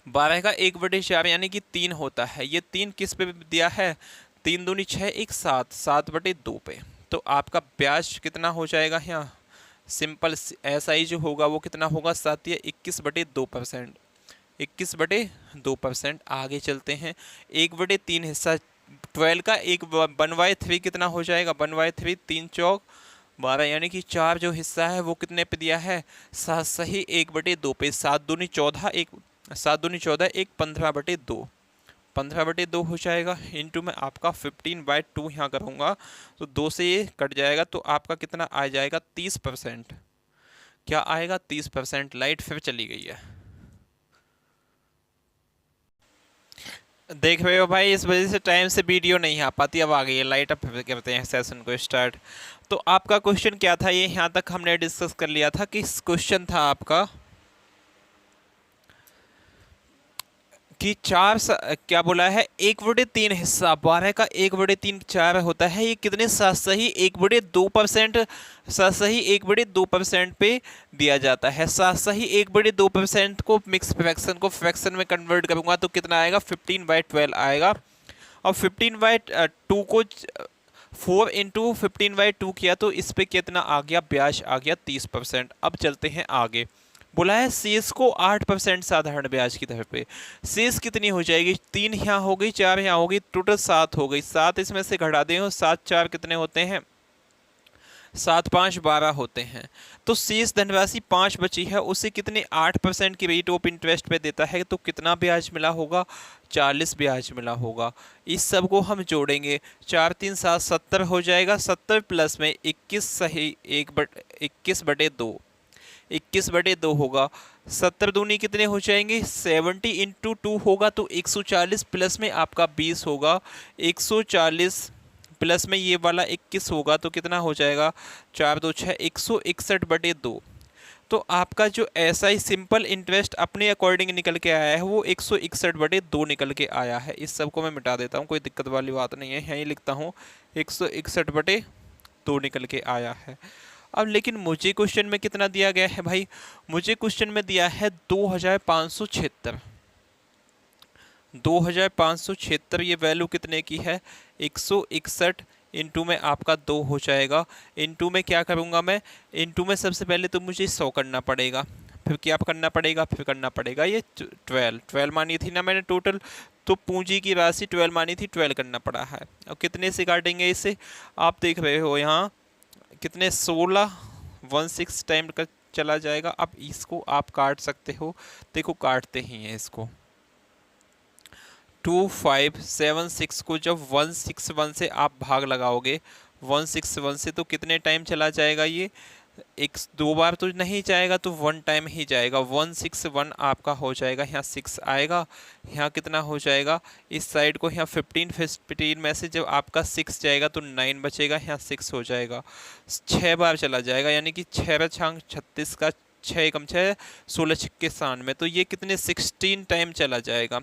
12 का 1/4 यानी कि 3 होता है। ये 3 किस पे दिया है? 3 दूनी 6 1 7, 7/2 पे। तो आपका ब्याज कितना हो जाएगा? यहाँ सिंपल SI जो होगा वो कितना होगा? 7 या 21/2%। 21/2%। आगे चलते हैं, 1/3 हिस्सा 12 का 1/3 कितना हो जाएगा, 1/3 3 चौक 12, यानी कि 4 जो हिस्सा है वो कितने पे दिया है, 7 सही 1/2 पे। 7 दूनी 14, 1 15/2, 15/2 हो जाएगा। इंटू में आपका 15/2 यहाँ करूँगा तो 2 से ये कट जाएगा, तो आपका कितना आ जाएगा, 30%। क्या आएगा, 30%। लाइट फिर चली गई है, देख रहे हो भाई, इस वजह से टाइम से वीडियो नहीं आ पाती। अब आ गई है लाइट, अब फिर करते हैं सेशन को स्टार्ट। तो आपका क्वेश्चन क्या था, ये यहाँ तक हमने डिस्कस कर लिया था कि क्वेश्चन था आपका कि क्या बोला है, 1/3 हिस्सा 12 का 1/3 4 होता है, ये कितने साथ सही 1/2%, साथ सही 1/2% पे दिया जाता है। साथ सही 1/2% को मिक्स फ्रैक्शन को फ्रैक्शन में कन्वर्ट करूंगा तो कितना आएगा, 15/12 आएगा। और 15/2 को 4 इंटू 15/2 किया तो इस पे कितना आ गया, ब्याज आ गया 30%। अब चलते हैं आगे, बोला है शेष को 8% साधारण ब्याज की दर पे। शेष कितनी हो जाएगी, 3 यहाँ हो गई, 4 यहाँ हो गई, टोटल 7 हो गई। 7 इसमें से घटा दें, 7 4 कितने होते हैं, 7 5 12 होते हैं। तो शेष धनराशि 5 बची है, उसे कितने 8% की रेट ऑफ इंटरेस्ट पे देता है, तो कितना ब्याज मिला होगा, 40 ब्याज मिला होगा। इस सब को हम जोड़ेंगे, 4 3 7 70 हो जाएगा। 70 प्लस में 21 सही 21/2, 21/2 होगा। 70 दूनी कितने हो जाएंगे, 70 इंटू 2 होगा तो 140 प्लस में आपका 20 होगा। 140 प्लस में ये वाला 21 होगा तो कितना हो जाएगा, 4 2 6, 161/2। तो आपका जो SI सिंपल इंटरेस्ट अपने अकॉर्डिंग निकल के आया है वो 161/2 निकल के आया है। इस सब को मैं मिटा देता हूँ, कोई दिक्कत वाली बात नहीं है, यहीं लिखता हूँ 161/2 निकल के आया है। अब लेकिन मुझे क्वेश्चन में कितना दिया गया है भाई, मुझे क्वेश्चन में दिया है 2576। 2576 ये वैल्यू कितने की है, 161 इंटू में आपका 2 हो जाएगा। इंटू में क्या करूँगा मैं, इंटू में सबसे पहले तो मुझे 100 करना पड़ेगा, फिर क्या करना पड़ेगा, फिर करना पड़ेगा ये 12 मानी थी ना मैंने टोटल, तो पूंजी की राशि 12 मानी थी, 12 करना पड़ा है। और कितने से काटेंगे इसे, आप देख रहे हो यहाँ कितने 16 16 टाइम का चला जाएगा। अब इसको आप काट सकते हो, देखो काटते ही हैं इसको, 2576 को जब 161 से आप भाग लगाओगे, 161 से तो कितने टाइम चला जाएगा, ये एक 2 बार तो नहीं जाएगा, तो 1 टाइम ही जाएगा। 161 आपका हो जाएगा, यहाँ 6 आएगा, यहाँ कितना हो जाएगा, इस साइड को यहाँ 15 में से जब आपका 6 जाएगा तो 9 बचेगा, यहाँ 6 हो जाएगा। 6 बार चला जाएगा, यानी कि 6 छांग 36 का 6 कम 6 16 छक्के 96, तो ये कितने 16 टाइम चला जाएगा।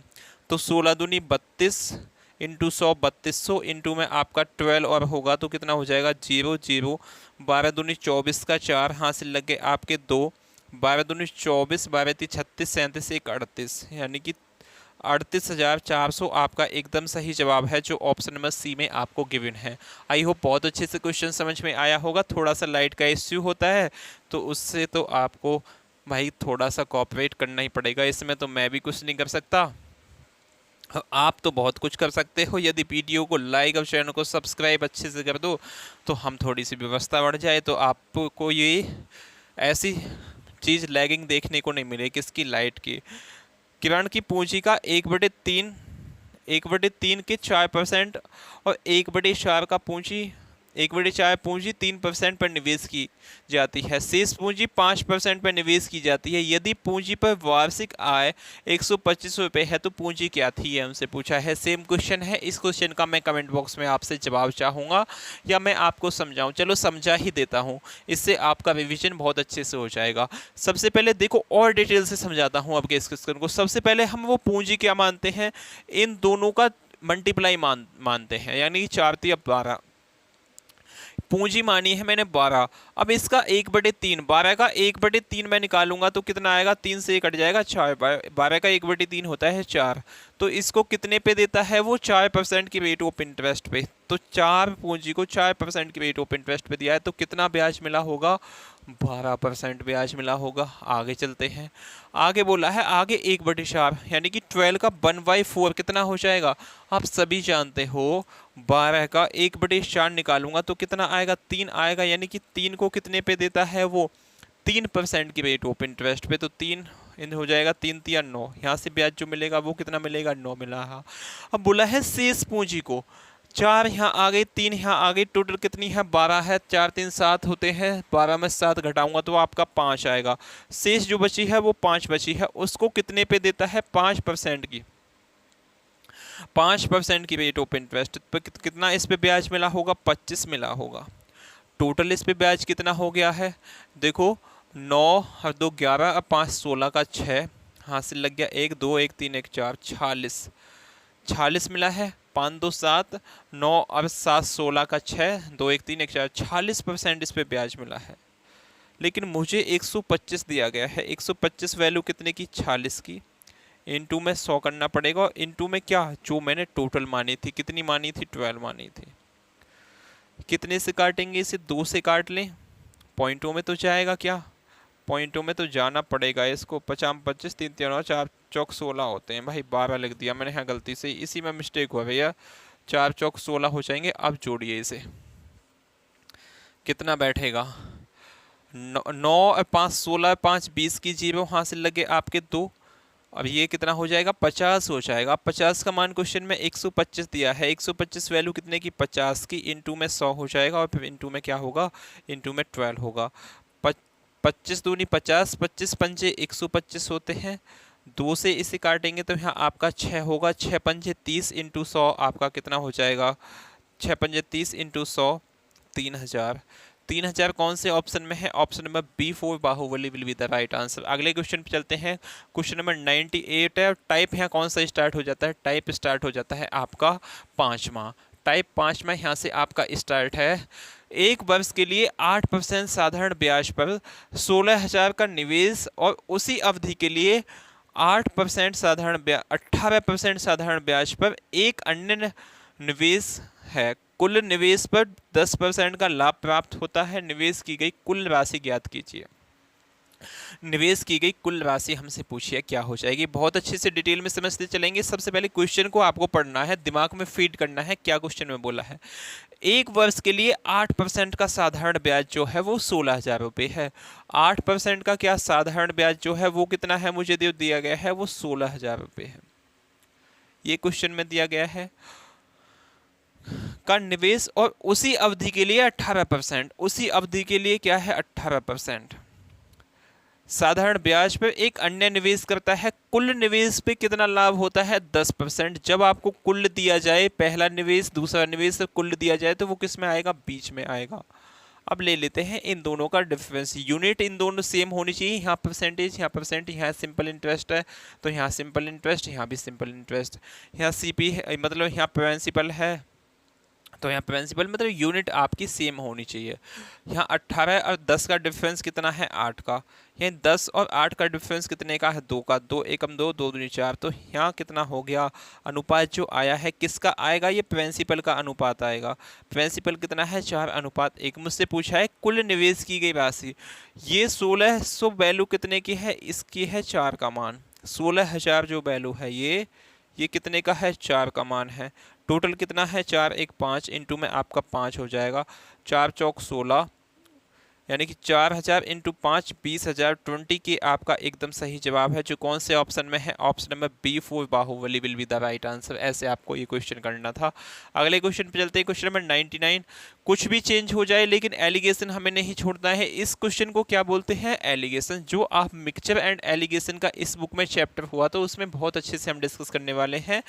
तो 16 दूनी 32 इंटू 100 3200 इंटू में आपका 12 और होगा तो कितना हो जाएगा, 0 0। 12 दूनी 24 का 4 हासिल लगे आपके 2, 12 दूनी 24, 12 ती 36, 37 1 38, यानी कि 38,400 आपका एकदम सही जवाब है, जो ऑप्शन नंबर सी में आपको गिवन है। आई होप बहुत अच्छे से क्वेश्चन समझ में आया होगा। थोड़ा सा लाइट का इश्यू होता है तो उससे तो आपको भाई थोड़ा सा कोऑपरेट करना ही पड़ेगा, इसमें तो मैं भी कुछ नहीं कर सकता, आप तो बहुत कुछ कर सकते हो। यदि वीडियो को लाइक और चैनल को सब्सक्राइब अच्छे से कर दो तो हम थोड़ी सी व्यवस्था बढ़ जाए तो आपको ये ऐसी चीज़ लैगिंग देखने को नहीं मिले, किसकी, लाइट की। किरण की पूंजी का 1/3 के 4% और 1/4 का पूंजी 1/4 पूंजी 3% पर निवेश की जाती है। शेष पूंजी 5% पर निवेश की जाती है। यदि पूंजी पर वार्षिक आय 125 रुपये है तो पूंजी क्या थी, ये हमसे पूछा है। सेम क्वेश्चन है, इस क्वेश्चन का मैं कमेंट बॉक्स में आपसे जवाब चाहूँगा या मैं आपको समझाऊँ, चलो समझा ही देता हूँ, इससे आपका रिविजन बहुत अच्छे से हो जाएगा। सबसे पहले देखो और डिटेल से समझाता हूँ आपके इस क्वेश्चन को। सबसे पहले हम वो पूंजी क्या मानते हैं, इन दोनों का मल्टीप्लाई मानते हैं, यानी 4 × 12 पूंजी मानी है मैंने 12। अब इसका 1/3, 12 का 1/3 मैं निकालूंगा तो कितना आएगा, 3 से कट जाएगा 4, 12 का 1/3 होता है 4। तो इसको कितने पे देता है वो, 4% की रेट ऑफ इंटरेस्ट पे। तो 4 पूंजी को 4% की रेट ऑफ इंटरेस्ट पे दिया है तो कितना ब्याज मिला होगा, 12% ब्याज मिला होगा। आगे चलते हैं, आगे बोला है आगे 1/4 यानी कि 12 का 1/4 कितना हो जाएगा। आप सभी जानते हो 12 का 1/4 निकालूंगा तो कितना आएगा, 3 आएगा। यानी कि 3 को कितने पे देता है वो, 3% की रेट ऑफ इंटरेस्ट पे। तो 3 इन हो जाएगा, 3 3 9, यहाँ से ब्याज जो मिलेगा वो कितना मिलेगा, 9 मिला है। अब बोला है शेष पूंजी को, 4 यहाँ आ गई, 3 यहाँ आ गई, टोटल कितनी है 12 है, 4 3 7 होते हैं, 12 में 7 घटाऊंगा तो आपका 5 आएगा। शेष जो बची है वो 5 बची है, उसको कितने पे देता है, 5% की, 5% की रेट ऑफ इंटरेस्ट पे कितना इस पे ब्याज मिला होगा, 25 मिला होगा। टोटल इस पे ब्याज कितना हो गया है, देखो 9 और 2 11 और 5 16 का 6 हासिल लग गया, 1 2 1 3 1 4 46 मिला है, 5 2 7 9 और 7 16 का 6 2 1 3 1 4 46% इस पे ब्याज मिला है। लेकिन मुझे 125 दिया गया है, 125 वैल्यू कितने की, 46 की, इनटू में 100 करना पड़ेगा, और इनटू में क्या जो मैंने टोटल मानी थी, कितनी मानी थी, 12 मानी थी। कितने से काटेंगे इसे, 2 से काट लें, पॉइंटों में तो जाएगा क्या, पॉइंटों में तो जाना पड़ेगा इसको। 50 25 3 3 और 4 चौक 16 होते हैं भाई, 12 लिख दिया मैंने यहाँ गलती से, इसी में मिस्टेक हुआ भैया। 4 चौक 16 हो जाएंगे। अब जोड़िए इसे, कितना बैठेगा, 9 5 16 5 20 की 0 हासिल लगे आपके 2। अब ये कितना हो जाएगा, 50 हो जाएगा। 50 का मान क्वेश्चन में 125 दिया है, 125 वैल्यू कितने की, 50 की, इनटू में 100 हो जाएगा, और फिर इनटू में क्या होगा, इनटू में 12 होगा। 25 दूनी 50, 25 पंजे 125 होते हैं, 2 से इसे काटेंगे तो यहाँ आपका 6 होगा, 6 पंजे 30 इंटू 100 आपका कितना हो जाएगा, 6 पंजे 30 इंटू 100 3000। 3000 कौन से ऑप्शन में है, option number B4 Baahubali will be the right answer. अगले क्वेश्चन पे चलते हैं, क्वेश्चन नंबर 98 है, और टाइप यहाँ कौन सा स्टार्ट हो जाता है, टाइप स्टार्ट हो जाता है आपका 5वां, टाइप 5वां यहाँ से आपका स्टार्ट है। एक वर्ष के लिए 8% साधारण ब्याज पर 16,000 का निवेश, और उसी अवधि के लिए 8% साधारण ब्याज 18% साधारण ब्याज पर एक अन्य निवेश है। कुल निवेश पर 10% का लाभ प्राप्त होता है। निवेश की गई कुल राशि ज्ञात कीजिए। निवेश की गई कुल राशि हमसे पूछिए क्या हो जाएगी। बहुत अच्छे से डिटेल में समझते चलेंगे। सबसे पहले क्वेश्चन को आपको पढ़ना है, दिमाग में फीड करना है क्या क्वेश्चन में बोला है। एक वर्ष के लिए 8% का साधारण ब्याज जो है वो 16,000 रुपये है। 8% का क्या साधारण ब्याज जो है वो कितना है, मुझे दिया गया है वो 16,000 रुपये है। ये क्वेश्चन में दिया गया है का निवेश, और उसी अवधि के लिए 18%, उसी अवधि के लिए क्या है 18% साधारण ब्याज पर एक अन्य निवेश करता है। कुल निवेश पे कितना लाभ होता है 10%। जब आपको कुल दिया जाए, पहला निवेश दूसरा निवेश कुल दिया जाए तो वो किस में आएगा, बीच में आएगा। अब ले लेते हैं इन दोनों का डिफरेंस। यूनिट इन दोनों सेम होनी चाहिए, यहाँ परसेंटेज, यहाँ परसेंट, यहाँ सिंपल इंटरेस्ट है तो यहाँ सिंपल इंटरेस्ट, यहाँ भी सिंपल इंटरेस्ट, यहाँ सीपी है मतलब यहाँ प्रिंसिपल है तो यहाँ प्रिंसिपल मतलब यूनिट आपकी सेम होनी चाहिए। यहाँ 18 और 10 का डिफरेंस कितना है 8 का, यहाँ 10 और 8 का डिफरेंस कितने का है 2 का, 2 एकम 2 2 दूनी 4, तो यहाँ कितना हो गया अनुपात जो आया है किसका आएगा, ये प्रिंसिपल का अनुपात आएगा। प्रिंसिपल कितना है 4:1। मुझसे पूछा है कुल निवेश की गई राशि, ये 1600 वैल्यू कितने की है, इसकी है 4 का मान। 16,000 जो वैल्यू है ये कितने का है 4 का मान है। टोटल कितना है 4 1 5 इंटू में आपका 5 हो जाएगा, 4 चौक 16 यानी कि 4,000 इंटू 5 20,000 20 की आपका एकदम सही जवाब है, जो कौन से ऑप्शन में है, option number B4 Baahubali will be the right answer. ऐसे आपको ये क्वेश्चन करना था। अगले क्वेश्चन पे चलते हैं, क्वेश्चन नंबर 99। कुछ भी चेंज हो जाए लेकिन एलिगेशन हमें नहीं छोड़ना है। इस क्वेश्चन को क्या बोलते हैं, एलिगेशन। जो आप मिक्सचर एंड एलिगेशन का इस बुक में चैप्टर हुआ तो उसमें बहुत अच्छे से हम डिस्कस करने वाले हैं,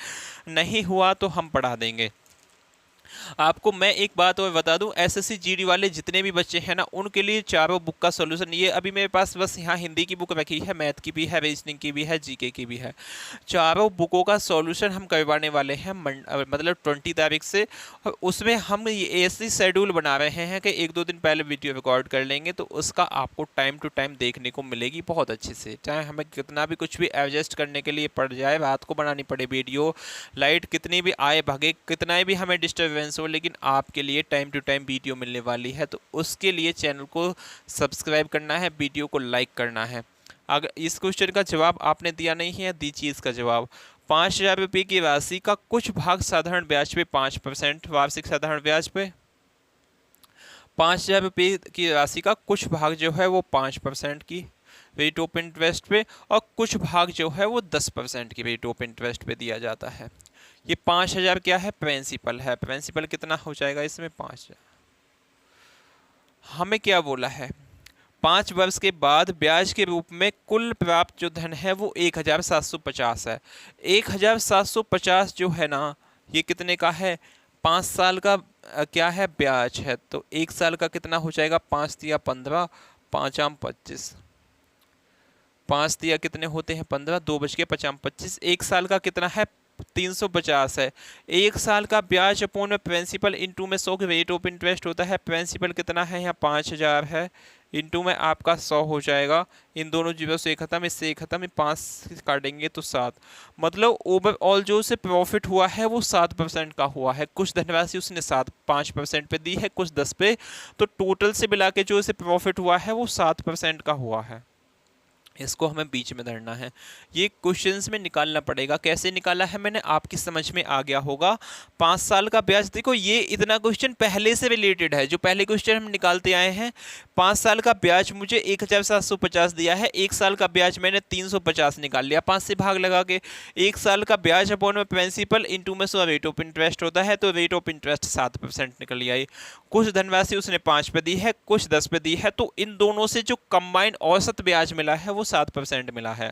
नहीं हुआ तो हम पढ़ा देंगे। आपको मैं एक बात और बता दूं, एसएससी जीडी वाले जितने भी बच्चे हैं ना, उनके लिए चारों बुक का सॉल्यूशन, ये अभी मेरे पास बस यहाँ हिंदी की बुक रखी है, मैथ की भी है, रीजनिंग की भी है, जीके की भी है। चारों बुकों का सॉल्यूशन हम करवाने वाले हैं मतलब 20 तारीख से। और उसमें हम ये ऐसी शेड्यूल बना रहे हैं कि 1-2 दिन पहले वीडियो रिकॉर्ड कर लेंगे, तो उसका आपको टाइम टू टाइम देखने को मिलेगी बहुत अच्छे से। चाहे हमें कितना भी कुछ भी एडजस्ट करने के लिए पड़ जाए, रात को बनानी पड़े वीडियो, लाइट कितनी भी आए भागे, कितना भी हमें डिस्टर्ब डिस्टर्बेंस हो, लेकिन आपके लिए टाइम टू टाइम वीडियो मिलने वाली है। तो उसके लिए चैनल को सब्सक्राइब करना है, वीडियो को लाइक करना है। अगर इस क्वेश्चन का जवाब आपने दिया नहीं है, दीजिए इसका जवाब। 5,000 रुपये की राशि का कुछ भाग साधारण ब्याज पे 5% वार्षिक साधारण ब्याज पे, 5,000 रुपये की राशि का कुछ भाग जो है वो 5% की रेट ऑफ इंटरेस्ट पे, और कुछ भाग जो है वो 10% की रेट ऑफ इंटरेस्ट पे दिया जाता है। ये 5,000 क्या है, प्रिंसिपल है। प्रिंसिपल कितना हो जाएगा इसमें, 5,000। हमें क्या बोला है, 5 वर्ष के बाद ब्याज के रूप में कुल प्राप्त जो धन है वो 1,750 है। 1,750 जो है ना, ये कितने का है, 5 साल का क्या है, ब्याज है। तो 1 साल का कितना हो जाएगा, 5 तिया 15, 5 आम 25, 5 तिया कितने होते हैं 15, 2 बज के 5 आम 25। 1 साल का कितना है, 350 है। 1 साल का ब्याज अपोन में प्रिंसिपल इंटू में 100 के रेट ऑफ इंटरेस्ट होता है। प्रिंसिपल कितना है यहाँ, 5,000 है, इंटू में आपका 100 हो जाएगा। इन दोनों जीरो से एक खत्म, इससे एक खत्म, 5 काटेंगे तो 7। मतलब ओवरऑल जो उसे प्रॉफिट हुआ है वो 7% का हुआ है। कुछ धनराशि उसने 5% पे दी है, कुछ 10 पे, तो टोटल से मिला के जो उसे प्रॉफिट हुआ है वो 7% का हुआ है। इसको हमें बीच में धरना है। ये क्वेश्चंस में निकालना पड़ेगा। कैसे निकाला है मैंने, आपकी समझ में आ गया होगा। 5 साल का ब्याज, देखो ये इतना क्वेश्चन पहले से रिलेटेड है, जो पहले क्वेश्चन हम निकालते आए हैं। 5 साल का ब्याज मुझे 1,750 दिया है, 1 साल का ब्याज मैंने 350 निकाल लिया 5 से भाग लगा के। 1 साल का ब्याज अपॉन में प्रिंसिपल इंटू में 100 रेट ऑफ इंटरेस्ट होता है, तो रेट ऑफ इंटरेस्ट 7% निकल आई। कुछ धनराशि उसने 5 पे दी है, कुछ 10 पे दी है, तो इन दोनों से जो कंबाइंड औसत ब्याज मिला है वो 7% मिला है।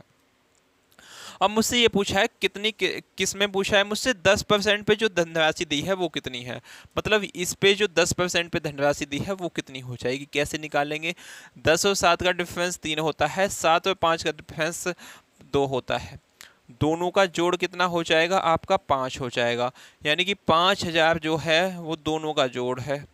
अब मुझसे ये पूछा है कितनी किस में पूछा है मुझसे, 10% पे जो धनराशि दी है वो कितनी है। मतलब इस पे जो 10% पे धनराशि दी है वो कितनी हो जाएगी, कैसे निकालेंगे। 10 और 7 का डिफरेंस 3 होता है, 7 और 5 का डिफरेंस 2 होता है। दोनों का जोड़ कितना हो जाएगा आपका, 5 हो जाएगा। यानी कि 5,000 जो है वो दोनों का जोड़ है,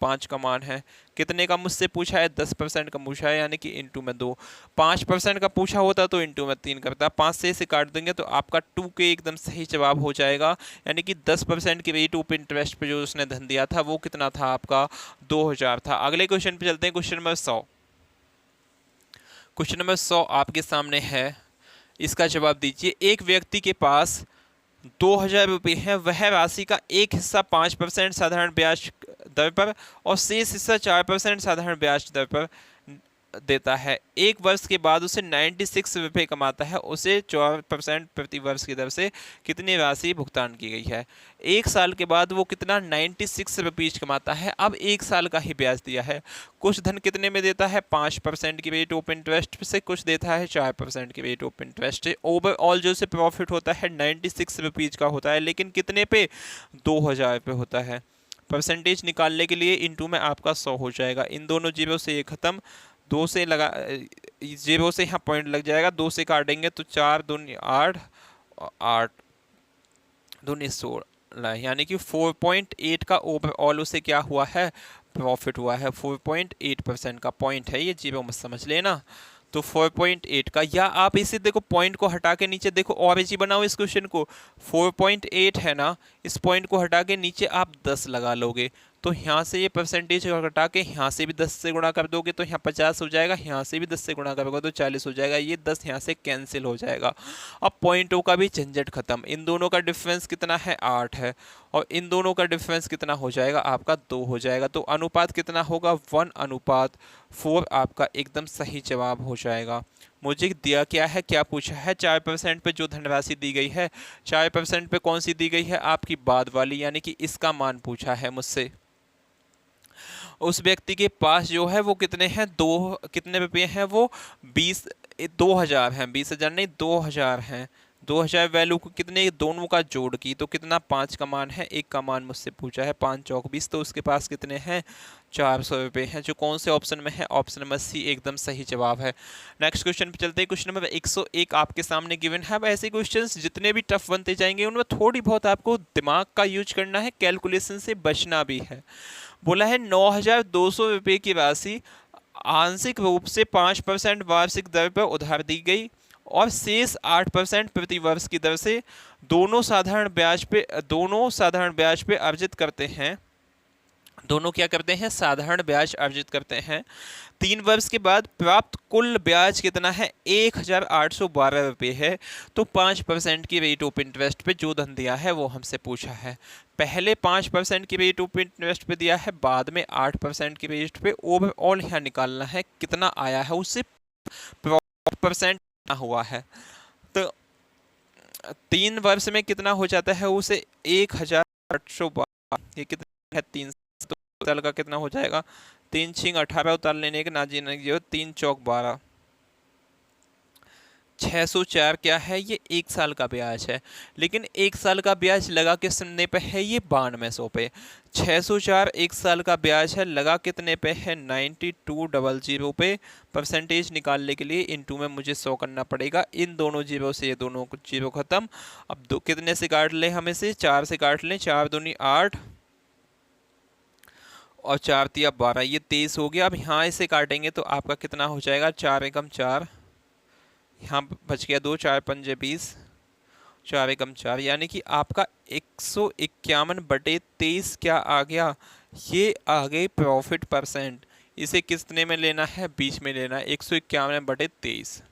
5 का मान है। कितने का मुझसे पूछा है, 10% का पूछा है, यानी कि इंटू में 2। 5% का पूछा होता तो इंटू में 3 करता। 5 से इसे काट देंगे तो आपका 2 के एकदम सही जवाब हो जाएगा। यानी कि 10% की रेट ऑफ इंटरेस्ट पे जो उसने धन दिया था वो कितना था आपका, 2,000 था। अगले क्वेश्चन पे चलते हैं, क्वेश्चन नंबर 100। क्वेश्चन नंबर 100 आपके सामने है, इसका जवाब दीजिए। एक व्यक्ति के पास 2,000 रुपये है, वह राशि का एक हिस्सा 5% साधारण ब्याज दर पर और शेष हिस्सा 4% साधारण ब्याज दर पर देता है। 1 वर्ष के बाद उसे 96 रुपये कमाता है, उसे 4% प्रति वर्ष की दर से कितनी राशि भुगतान की गई है। 1 साल के बाद वो कितना, 96 रुपीज कमाता है। अब 1 साल का ही ब्याज दिया है। कुछ धन कितने में देता है, 5% की रेट ऑफ इंटरेस्ट से, कुछ देता है 4% की रेट ऑफ इंटरेस्ट से। ओवरऑल जो से प्रॉफिट होता है 96 रुपीज का होता है, लेकिन कितने पे, 2,000 पे होता है। परसेंटेज निकालने के लिए इंटू में आपका 100 हो जाएगा। इन दोनों जीरो से ये खत्म, 2 से लगा, 0 से यहाँ पॉइंट लग जाएगा, 2 से काटेंगे तो 4 दूनी 8, 8 दूनी 16, यानी कि 4.8 का ओवरऑल उसे क्या हुआ है, प्रॉफिट हुआ है। 4.8% का पॉइंट है ये, जीरो मत समझ लेना। तो 4.8 का, या आप इसे देखो पॉइंट को हटा के नीचे देखो और इजी बनाओ इस क्वेश्चन को। 4.8 है ना, इस पॉइंट को हटा के नीचे आप 10 लगा लोगे, तो यहाँ से ये परसेंटेज घटा के यहाँ से भी 10 से गुणा कर दोगे तो यहाँ 50 हो जाएगा, यहाँ से भी 10 से गुणा करोगे तो 40 हो जाएगा। ये 10 यहाँ से कैंसिल हो जाएगा। अब पॉइंटों का भी झंझट खत्म। इन दोनों का डिफरेंस कितना है, 8 है, और इन दोनों का डिफरेंस कितना हो जाएगा आपका, 2 हो जाएगा। तो अनुपात कितना होगा, 1:4 आपका एकदम सही जवाब हो जाएगा। मुझे दिया क्या है, क्या पूछा है, 4% पे जो धनराशि दी गई है, 4% पे कौन सी दी गई है, आपकी बाद वाली, यानी कि इसका मान पूछा है मुझसे। उस व्यक्ति के पास जो है वो कितने हैं, कितने रुपये हैं वो, 2,000 हैं, 20,000 नहीं 2,000 हैं। 2,000 वैल्यू को कितने, दोनों का जोड़ की, तो कितना, 5 का मान है, 1 का मान मुझसे पूछा है, 5 चौक 20, तो उसके पास कितने हैं, 400 रुपये हैं, जो कौन से ऑप्शन में है, ऑप्शन नंबर सी एकदम सही जवाब है। नेक्स्ट क्वेश्चन पे चलते हैं। क्वेश्चन नंबर 101 आपके सामने गिवन है। अब ऐसे क्वेश्चंस जितने भी टफ बनते जाएंगे उनमें थोड़ी बहुत आपको दिमाग का यूज करना है, कैलकुलेशन से बचना भी है। बोला है 9,200 रुपये की राशि आंशिक रूप से 5% वार्षिक दर पर उधार दी गई और शेष 8% प्रति वर्ष की दर से दोनों साधारण ब्याज पे अर्जित करते हैं। दोनों क्या करते हैं? साधारण ब्याज अर्जित करते हैं। 3 वर्ष के बाद प्राप्त कुल ब्याज कितना है? 1812 रुपये है। तो 5% की रेट ऑफ इंटरेस्ट पे जो धन दिया है वो हमसे पूछा है। पहले 5% की रेट ऑफ इंटरेस्ट पे दिया है, बाद में 8% की रेट पे। ओवरऑल यहाँ निकालना है कितना आया है, उससे परसेंट हुआ है। तो 3 वर्ष में कितना हो जाता है उसे? 1812। ये कितना है? 3 साल का कितना हो जाएगा? 3 छिंग 18 उतार लेने के, ना जी ना जी, 3 चौक 12। 604 क्या है? ये 1 साल का ब्याज है। लेकिन 1 साल का ब्याज लगा कितने पे है? ये 9200 पे। 604 1 साल का ब्याज है, लगा कितने पे है? 9200 पे। परसेंटेज निकालने के लिए इनटू में मुझे 100 करना पड़ेगा। इन दोनों जीरो से ये दोनों जीरो खत्म। अब दो कितने से काट लें? हमें से 4 से काट लें। 4 दूनी 8 और 4 तिया 12, ये 23 हो गया। अब यहाँ इसे काटेंगे तो आपका कितना हो जाएगा? 4 एकम 4, यहाँ बच गया 2, 4 पंजे 20, 4 एकम 4, यानी कि आपका 151/23 क्या आ गया? ये आ गई प्रॉफिट परसेंट। इसे कितने में लेना है? 20 में लेना है। 151/23।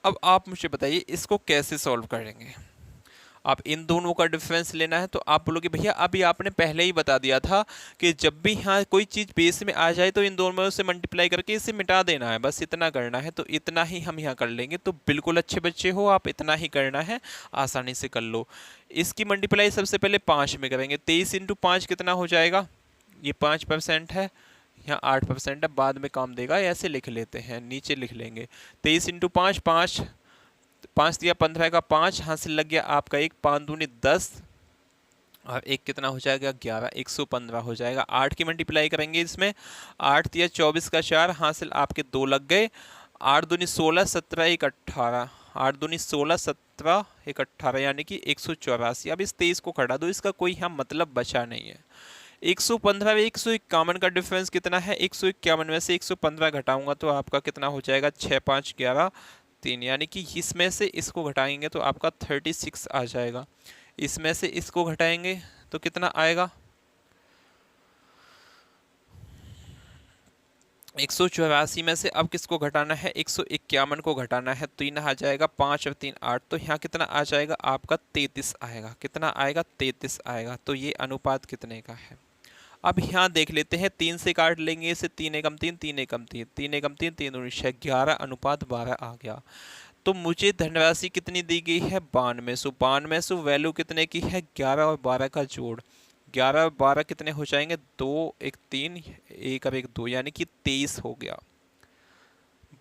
अब आप मुझे बताइए इसको कैसे सॉल्व करेंगे। आप इन दोनों का डिफरेंस लेना है तो आप बोलोगे भैया अभी आपने पहले ही बता दिया था कि जब भी यहाँ कोई चीज़ बेस में आ जाए तो इन दोनों से मल्टीप्लाई करके इसे मिटा देना है, बस इतना करना है। तो इतना ही हम यहाँ कर लेंगे। तो बिल्कुल अच्छे बच्चे हो, आप इतना ही करना है, आसानी से कर लो। इसकी मल्टीप्लाई सबसे पहले 5 में करेंगे। 23 × 5 कितना हो जाएगा? ये 5% है, यहाँ 8% है, बाद में काम देगा। ऐसे लिख लेते हैं, नीचे लिख लेंगे। 23 × 5 5, 5 दिया 15 का 5, हासिल लग गया आपका 1, 5 दूनी 10 और 1 कितना हो जाएगा? 11, 115 हो जाएगा। 8 की मल्टीप्लाई करेंगे इसमें। 8 दिया 24 का 4, हासिल आपके 2 लग गए। 8 दूनी 16, 17 1 18, 8 दूनी 16, 17 1 18, यानी कि 184। अब इस 23 को घटा दो, इसका कोई यहाँ मतलब बचा नहीं है। 115 में 151 का डिफरेंस कितना है? 151 में से 115 घटाऊंगा तो आपका कितना हो जाएगा? 6 5 11 3, यानी कि इसमें से इसको घटाएंगे तो आपका 36 आ जाएगा। इसमें से इसको घटाएंगे तो कितना आएगा? 184 में से अब किसको घटाना है? 151 को घटाना है। 3 आ जाएगा, 5 और 3 8, तो यहाँ कितना आ जाएगा? आपका 33 आएगा। कितना आएगा? 33 आएगा। तो ये अनुपात कितने का है? अब यहाँ देख लेते हैं, 3 से काट लेंगे इसे। 3 एकम 3, 3 एकम 3, 3 एकम 3, 3 दूनी 6, 11:12 आ गया। तो मुझे धनराशि कितनी दी गई है? 9200। 9200 वैल्यू कितने की है? 11 और 12 का जोड़। 11 और 12 कितने हो जाएंगे? 2 1 3, 1 और 1 2, यानी कि 23 हो गया।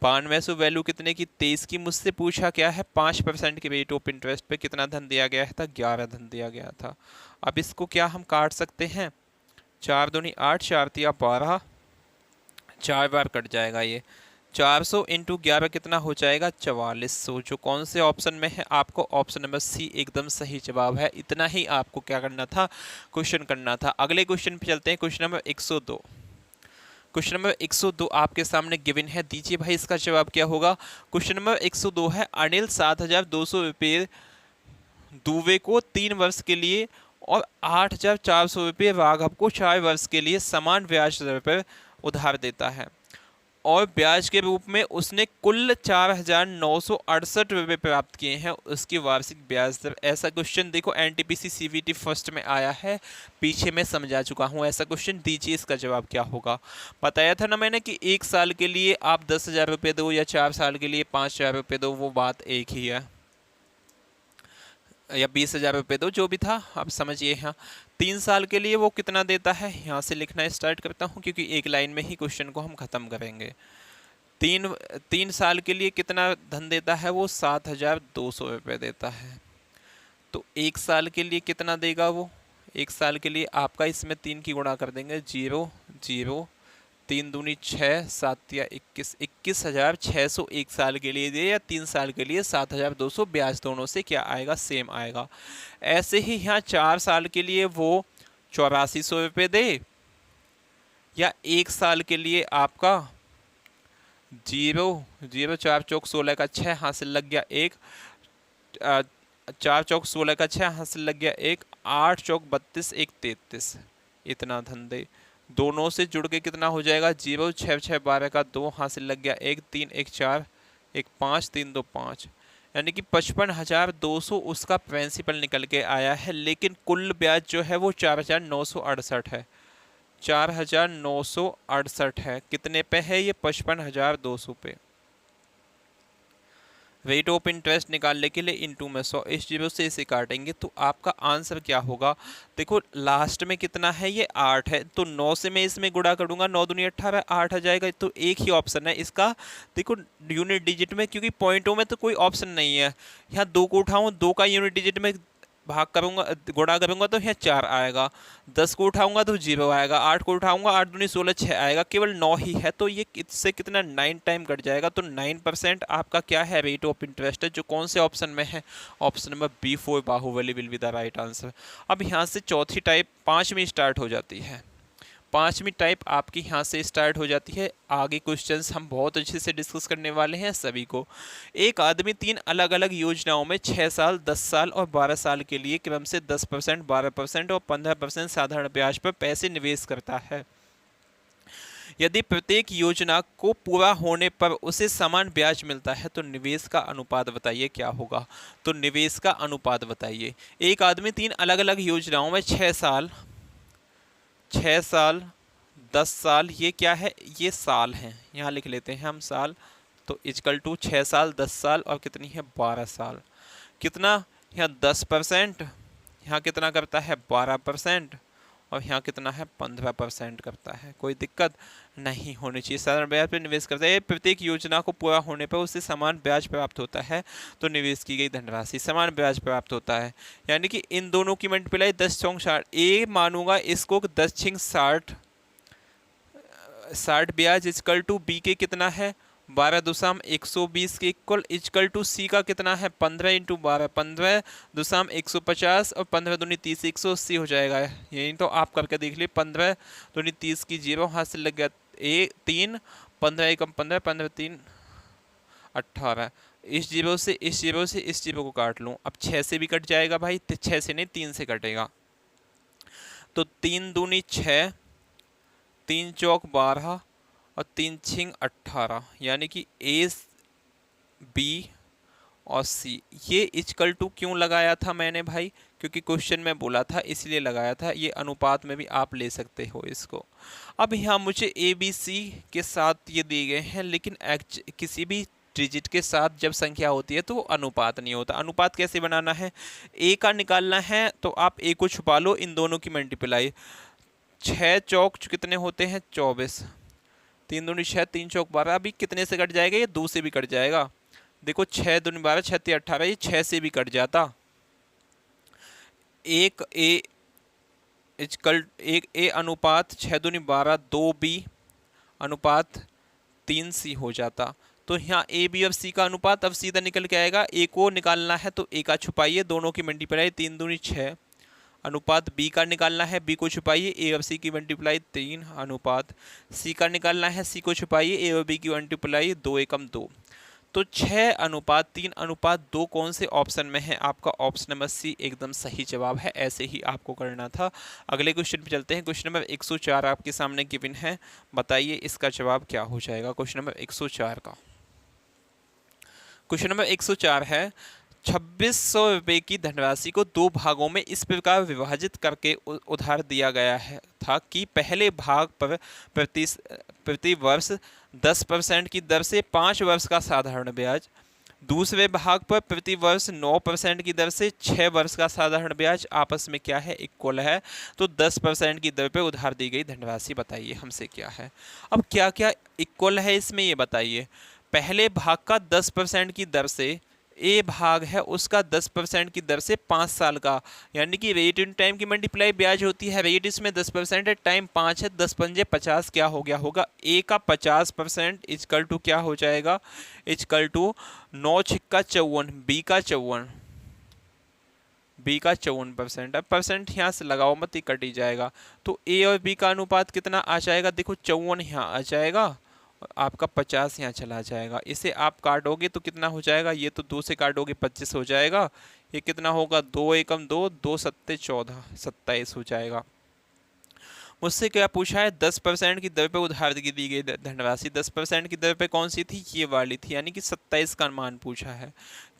9200 वैल्यू कितने की? 23 की। मुझसे पूछा क्या है? 5% की रेट ऑफ इंटरेस्ट पे कितना धन दिया गया था? 11 धन दिया गया था। अब इसको क्या हम काट सकते हैं? 4 दूनी 8, 4 तिया 12, 4 बार कट जाएगा ये। 400 × 11 कितना हो जाएगा? 4400। जो कौन से ऑप्शन में है? आपको ऑप्शन नंबर सी एकदम सही जवाब है। इतना ही आपको क्या करना था? क्वेश्चन करना था। अगले क्वेश्चन पे चलते हैं। Question number 102। क्वेश्चन नंबर 102 आपके सामने गिवन है। दीजिए भाई इसका जवाब क्या होगा? क्वेश्चन नंबर 102 है, अनिल 7200 रुपये दुबे को 3 वर्ष के लिए और 8400 रुपये राघव को 4 वर्ष के लिए समान ब्याज दर पर उधार देता है और ब्याज के रूप में उसने कुल 4968 रुपये प्राप्त किए हैं। उसकी वार्षिक ब्याज दर। ऐसा क्वेश्चन देखो एनटीपीसी सीवीटी फर्स्ट में आया है, पीछे मैं समझा चुका हूँ ऐसा क्वेश्चन। दीजिए इसका जवाब क्या होगा? बताया था ना मैंने कि 1 साल के लिए आप 10,000 रुपये दो या 4 साल के लिए 5,000 रुपये दो, वो बात एक ही है, या 20,000 रुपये दो, जो भी था आप समझिए। यहाँ 3 साल के लिए वो कितना देता है? यहाँ से लिखना स्टार्ट करता हूँ क्योंकि एक लाइन में ही क्वेश्चन को हम ख़त्म करेंगे। 3 साल के लिए कितना धन देता है वो? 7,200 रुपये देता है। तो 1 साल के लिए कितना देगा वो? 1 साल के लिए आपका इसमें 3 की गुणा कर देंगे, 0 0, 3 दूनी 6, 7 या 21, 21,600 1 साल के लिए दे, या 3 साल के लिए 7,200। ब्याज दोनों से क्या आएगा? सेम आएगा। ऐसे ही यहाँ 4 साल के लिए वो 8400 रुपये दे, या 1 साल के लिए आपका जीरो जीरो, 4 चौक 16 का 6, हासिल लग गया 1। 4 चौक 16 का 6, हासिल लग गया 1। 8 चौक 32, 1 33। इतना धन दे। दोनों से जुड़ के कितना हो जाएगा, 0 6 6 12 का 2, हासिल लग गया 1। 3 1 4 1 5 3 2 5, यानी कि 55,200 उसका प्रिंसिपल निकल के आया है। लेकिन कुल ब्याज जो है वो 4,968 है। 4,968 है। कितने पे है ये, 55,200 पे। रेट ऑफ इंटरेस्ट निकालने के लिए इनटू में 100, इस 0 से इसे काटेंगे तो आपका आंसर क्या होगा। देखो लास्ट में कितना है, ये 8 है, तो 9 से मैं इसमें गुणा करूंगा, 9 दूनी 18, 8 आ जाएगा। तो एक ही ऑप्शन है इसका, देखो यूनिट डिजिट में, क्योंकि पॉइंटों में तो कोई ऑप्शन नहीं है। यहाँ 2 को उठाऊँ, 2 का यूनिट डिजिट में भाग करूंगा, गुणा करूंगा तो यहाँ 4 आएगा। 10 को उठाऊंगा तो 0 आएगा। 8 को उठाऊंगा, 8 दूनी 16, 6 आएगा। केवल 9 ही है, तो ये इससे कितना 9 टाइम कट जाएगा। तो 9% आपका क्या है, रेट ऑफ इंटरेस्ट है, जो कौन से ऑप्शन में है, option number B4 Baahubali will be the right answer. अब यहाँ से चौथी टाइप पांचवी स्टार्ट हो जाती है। पांचवी टाइप आपकी यहाँ से स्टार्ट हो जाती है। आगे क्वेश्चंस हम बहुत अच्छे से डिस्कस करने वाले हैं सभी को। एक आदमी 3 अलग अलग योजनाओं में 6 साल, 10 साल और 12 साल के लिए क्रम से 10%, 12% और 15% साधारण ब्याज पर पैसे निवेश करता है। यदि प्रत्येक योजना को पूरा होने पर उसे समान ब्याज मिलता है तो निवेश का अनुपात बताइए क्या होगा। तो निवेश का अनुपात बताइए। एक आदमी 3 अलग अलग योजनाओं में 6 साल, 10 साल, ये क्या है, ये साल हैं, यहाँ लिख लेते हैं हम साल। तो इजकल टू 6 साल, 10 साल और कितनी है, 12 साल। कितना, यहाँ 10%, यहाँ कितना करता है 12%, और यहाँ कितना है 15% करता है। कोई दिक्कत नहीं होनी चाहिए। साधारण ब्याज पर निवेश करता है। प्रत्येक योजना को पूरा होने पर उसे समान ब्याज प्राप्त होता है तो निवेश की गई धनराशि समान ब्याज प्राप्त होता है। यानी कि इन दोनों की मल्टीप्लाई 10 चौक 60, ए मानूंगा इसको 10 छिंग 60, 60 ब्याज इजकल टू बी के कितना है 12 दुसाम 120 के इक्वल, इजकल टू सी का कितना है 15 इंटू 12, 15 दुसाम 150 और 15 दूनी 30, 180 हो जाएगा। यही तो आप करके देख लिए। 15 दूनी 30 की 0, हाथ से लग गया 3, 15 एकम 15, 15 3 18। इस 0 से इस 0 से इस 0 को काट लूँ। अब 6 से भी कट जाएगा भाई, 6 से नहीं 3 से कटेगा। तो 3 दूनी 6, 3 चौक 12 और 3 छिंग 18, यानी कि ए, बी और सी। ये इजकल टू क्यों लगाया था मैंने भाई, क्योंकि क्वेश्चन में बोला था इसलिए लगाया था। ये अनुपात में भी आप ले सकते हो इसको। अब यहाँ मुझे ए बी सी के साथ ये दिए गए हैं, लेकिन किसी भी डिजिट के साथ जब संख्या होती है तो वो अनुपात नहीं होता। अनुपात कैसे बनाना है, ए का निकालना है तो आप ए को छुपा लो, इन दोनों की मल्टीप्लाई। 6 चौक कितने होते हैं 24, 3 दूनी 6, 3 चौक 12। अभी कितने से कट जाएगा, ये 2 से भी कट जाएगा। देखो 6 दूनी 12, 6 3 18, ये 6 से भी कट जाता। एक ए अनुपात 6 दूनी 12, 2 बी अनुपात 3 सी हो जाता। तो यहाँ ए बी और सी का अनुपात अब सीधा निकल के आएगा। ए को निकालना है तो ए का छुपाइए, दोनों की मल्टीप्लाई 3 दूनी 6 अनुपात बी का निकालना है, बी को छुपाइए, ए और सी की मल्टीप्लाई 3 अनुपात सी का निकालना है, सी को छुपाइए, ए और बी की मल्टीप्लाई 2 एकम 2। तो 6 अनुपात 3 अनुपात 2 कौन से ऑप्शन में है, आपका ऑप्शन नंबर सी एकदम सही जवाब है। ऐसे ही आपको करना था। अगले क्वेश्चन पे चलते हैं। क्वेश्चन नंबर 104 आपके सामने गिवन है, बताइए इसका जवाब क्या हो जाएगा। क्वेश्चन नंबर 104 का क्वेश्चन नंबर 104 है, 2600 रुपये की धनराशि को 2 भागों में इस प्रकार विभाजित करके उधार दिया गया है था कि पहले भाग पर प्रति वर्ष 10% की दर से 5 वर्ष का साधारण ब्याज, दूसरे भाग पर प्रति वर्ष 9% की दर से 6 वर्ष का साधारण ब्याज आपस में क्या है, इक्वल है। तो 10% की दर पर उधार दी गई धनराशि बताइए हमसे क्या है। अब क्या क्या इक्वल है इसमें ये बताइए। पहले भाग का 10% की दर से, ए भाग है उसका 10% की दर से 5 साल का, यानी कि रेट इन टाइम की मल्टीप्लाई ब्याज होती है। रेट इसमें 10% है, टाइम 5 है, 10 पंजे 50 क्या हो गया होगा, ए का 50% इजकल टू क्या हो जाएगा, इजकल टू 9 छिक्का 54, बी का 54, बी का 54%। अब परसेंट यहाँ से लगाओ मत, ही कट ही जाएगा। तो ए और बी का अनुपात कितना आ जाएगा, देखो 54 यहाँ आ जाएगा आपका 50 यहाँ चला जाएगा। इसे आप काटोगे तो कितना हो जाएगा, ये तो 2 से काटोगे 25 हो जाएगा। ये कितना होगा, 2 एकम 2, 2 सत्ते 14, 27 हो जाएगा। मुझसे क्या पूछा है, 10% की दर पे उधार की दी गई धनराशि 10% की दर पे कौन सी थी, ये वाली थी, यानी कि 27 का मान पूछा है।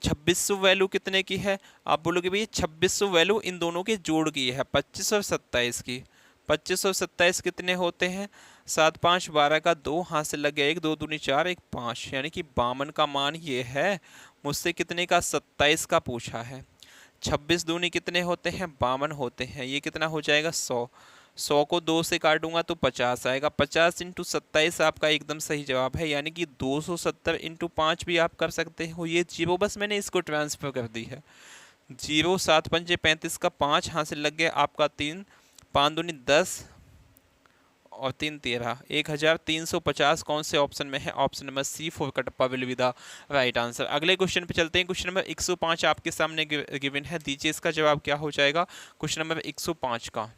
2600 वैल्यू कितने की है, आप बोलोगे भैया 2600 वैल्यू इन दोनों के जोड़ की है, 25 और 27 की। 25 और 27 कितने होते हैं, 7 5 12 का 2, हाथ से लग गया 1, 2 दूनी 4, 1 5, यानी कि 52 का मान ये है। मुझसे कितने का, 27 का पूछा है। 26 दूनी कितने होते हैं, 52 होते हैं, ये कितना हो जाएगा 100। 100 को 2 से काटूंगा तो 50 आएगा। 50 इंटू 27 आपका एकदम सही जवाब है, यानी कि 270 इंटू 5 भी आप कर सकते हो। ये जीरो बस मैंने इसको ट्रांसफर कर दी है। 0 7 पंजे 35 का 5, हाथ से लग गया आपका 3, 5 दूनी 10 और 3 13, 1350 कौन से ऑप्शन में है, option number C 4 Kattappa will be the right answer. अगले क्वेश्चन पे चलते हैं। क्वेश्चन नंबर 105 आपके सामने गिवन है, दीजिए इसका जवाब क्या हो जाएगा। क्वेश्चन नंबर 105 का,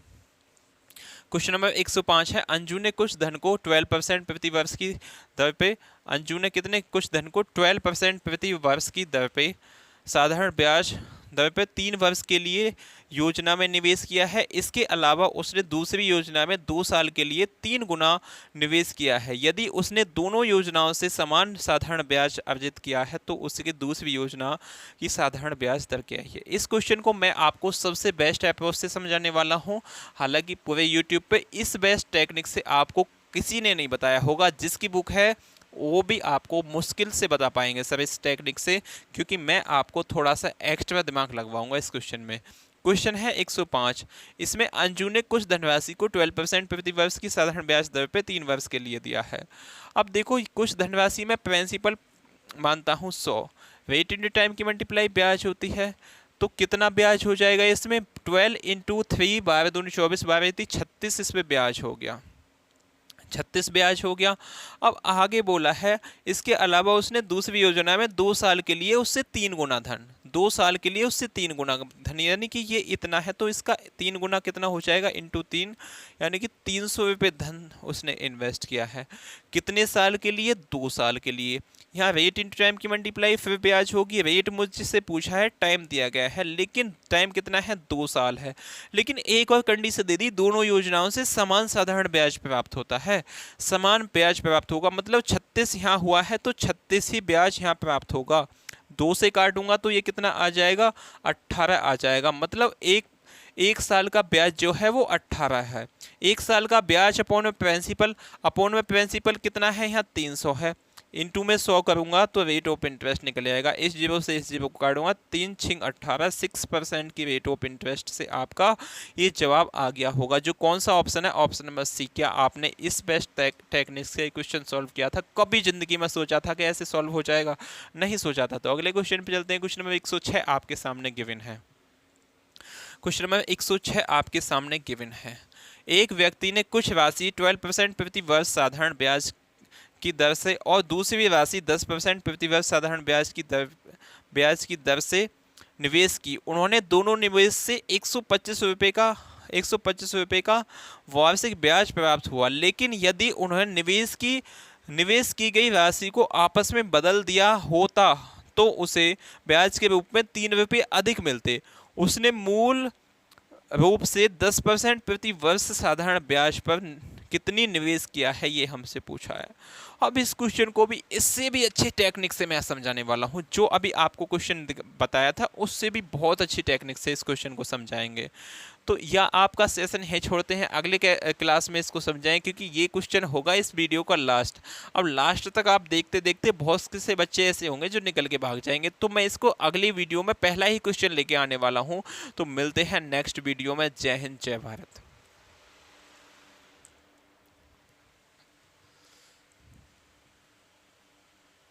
क्वेश्चन नंबर 105 है, अंजू ने कुछ धन को 12% प्रति वर्ष की दर पे, अंजू ने कितने कुछ धन को 12% प्रति वर्ष की दर पे साधारण ब्याज दर पे 3 वर्ष के लिए योजना में निवेश किया है। इसके अलावा उसने दूसरी योजना में 2 साल के लिए 3 गुना निवेश किया है। यदि उसने दोनों योजनाओं से समान साधारण ब्याज अर्जित किया है तो उसकी दूसरी योजना की साधारण ब्याज दर क्या है। इस क्वेश्चन को मैं आपको सबसे बेस्ट अप्रोच से समझाने वाला हूँ। हालांकि पूरे यूट्यूब पे इस बेस्ट टेक्निक से आपको किसी ने नहीं बताया होगा। जिसकी बुक है वो भी आपको मुश्किल से बता पाएंगे सर इस टेक्निक से, क्योंकि मैं आपको थोड़ा सा एक्स्ट्रा दिमाग लगवाऊंगा इस क्वेश्चन में। क्वेश्चन है 105, इसमें अंजू ने कुछ धनराशि को 12% प्रति वर्ष की साधारण ब्याज दर पे 3 वर्ष के लिए दिया है। अब देखो, कुछ धनराशि में प्रिंसिपल मानता हूँ 100, रेट इंटू टाइम की मल्टीप्लाई ब्याज होती है, तो कितना ब्याज हो जाएगा इसमें, 12 इंटू 3, 12 दूनी 24, 12 36, इसमें ब्याज हो गया, 36 ब्याज हो गया। अब आगे बोला है, इसके अलावा उसने दूसरी योजना में 2 साल के लिए उससे 3 गुना धन, 2 साल के लिए उससे 3 गुना धन, यानी कि ये इतना है तो इसका 3 गुना कितना हो जाएगा, इंटू 3, यानी कि 300 रुपये धन उसने इन्वेस्ट किया है। कितने साल के लिए, 2 साल के लिए। यहाँ रेट इंटू टाइम की मल्टीप्लाई फिर ब्याज होगी। रेट मुझसे पूछा है, टाइम दिया गया है, लेकिन टाइम कितना है, 2 साल है। लेकिन एक और कंडीशन दे दी, दोनों योजनाओं से समान साधारण ब्याज प्राप्त होता है। समान ब्याज प्राप्त होगा मतलब 36 यहाँ हुआ है तो 36 ही ब्याज यहाँ प्राप्त होगा। 2 से काटूंगा तो ये कितना आ जाएगा, 18 आ जाएगा। मतलब एक साल का ब्याज जो है वो 18 है। 1 साल का ब्याज अपॉन में प्रिंसिपल कितना है, यहाँ 300 है। इनटू में 100 करूंगा तो रेट ऑफ इंटरेस्ट निकल जाएगा। इस जीरो से इस जीरो को काटूंगा, 3 6 18, 6% की रेट ऑफ इंटरेस्ट से आपका ये जवाब आ गया होगा। जो कौन सा ऑप्शन है, ऑप्शन नंबर सी। क्या आपने इस बेस्ट टेक्निक से क्वेश्चन सॉल्व किया था? कभी जिंदगी में सोचा था कि ऐसे सॉल्व हो जाएगा? नहीं सोचा था। तो अगले क्वेश्चन पे चलते हैं। क्वेश्चन नंबर 106 आपके सामने गिवन है। क्वेश्चन नंबर 106 आपके सामने गिवन है। एक व्यक्ति ने कुछ राशि 12% प्रति वर्ष साधारण ब्याज की दर से और दूसरी राशि 10% प्रति वर्ष साधारण ब्याज की दर से निवेश की। उन्होंने दोनों निवेश से 125 रुपये का वार्षिक ब्याज प्राप्त हुआ। लेकिन यदि उन्होंने निवेश की गई राशि को आपस में बदल दिया होता तो उसे ब्याज के रूप में 3 रुपये अधिक मिलते। उसने मूल रूप से 10% प्रति वर्ष साधारण ब्याज पर कितनी निवेश किया है, ये हमसे पूछा है। अब इस क्वेश्चन को भी इससे भी अच्छी टेक्निक से मैं समझाने वाला हूँ। जो अभी आपको क्वेश्चन बताया था उससे भी बहुत अच्छी टेक्निक से इस क्वेश्चन को समझाएंगे। तो या आपका सेशन है छोड़ते हैं, अगले क्लास में इसको समझाएं, क्योंकि ये क्वेश्चन होगा इस वीडियो का लास्ट। अब लास्ट तक आप देखते देखते बहुत से बच्चे ऐसे होंगे जो निकल के भाग जाएंगे। तो मैं इसको अगली वीडियो में पहला ही क्वेश्चन लेके आने वाला हूँ। तो मिलते हैं नेक्स्ट वीडियो में। जय हिंद, जय भारत।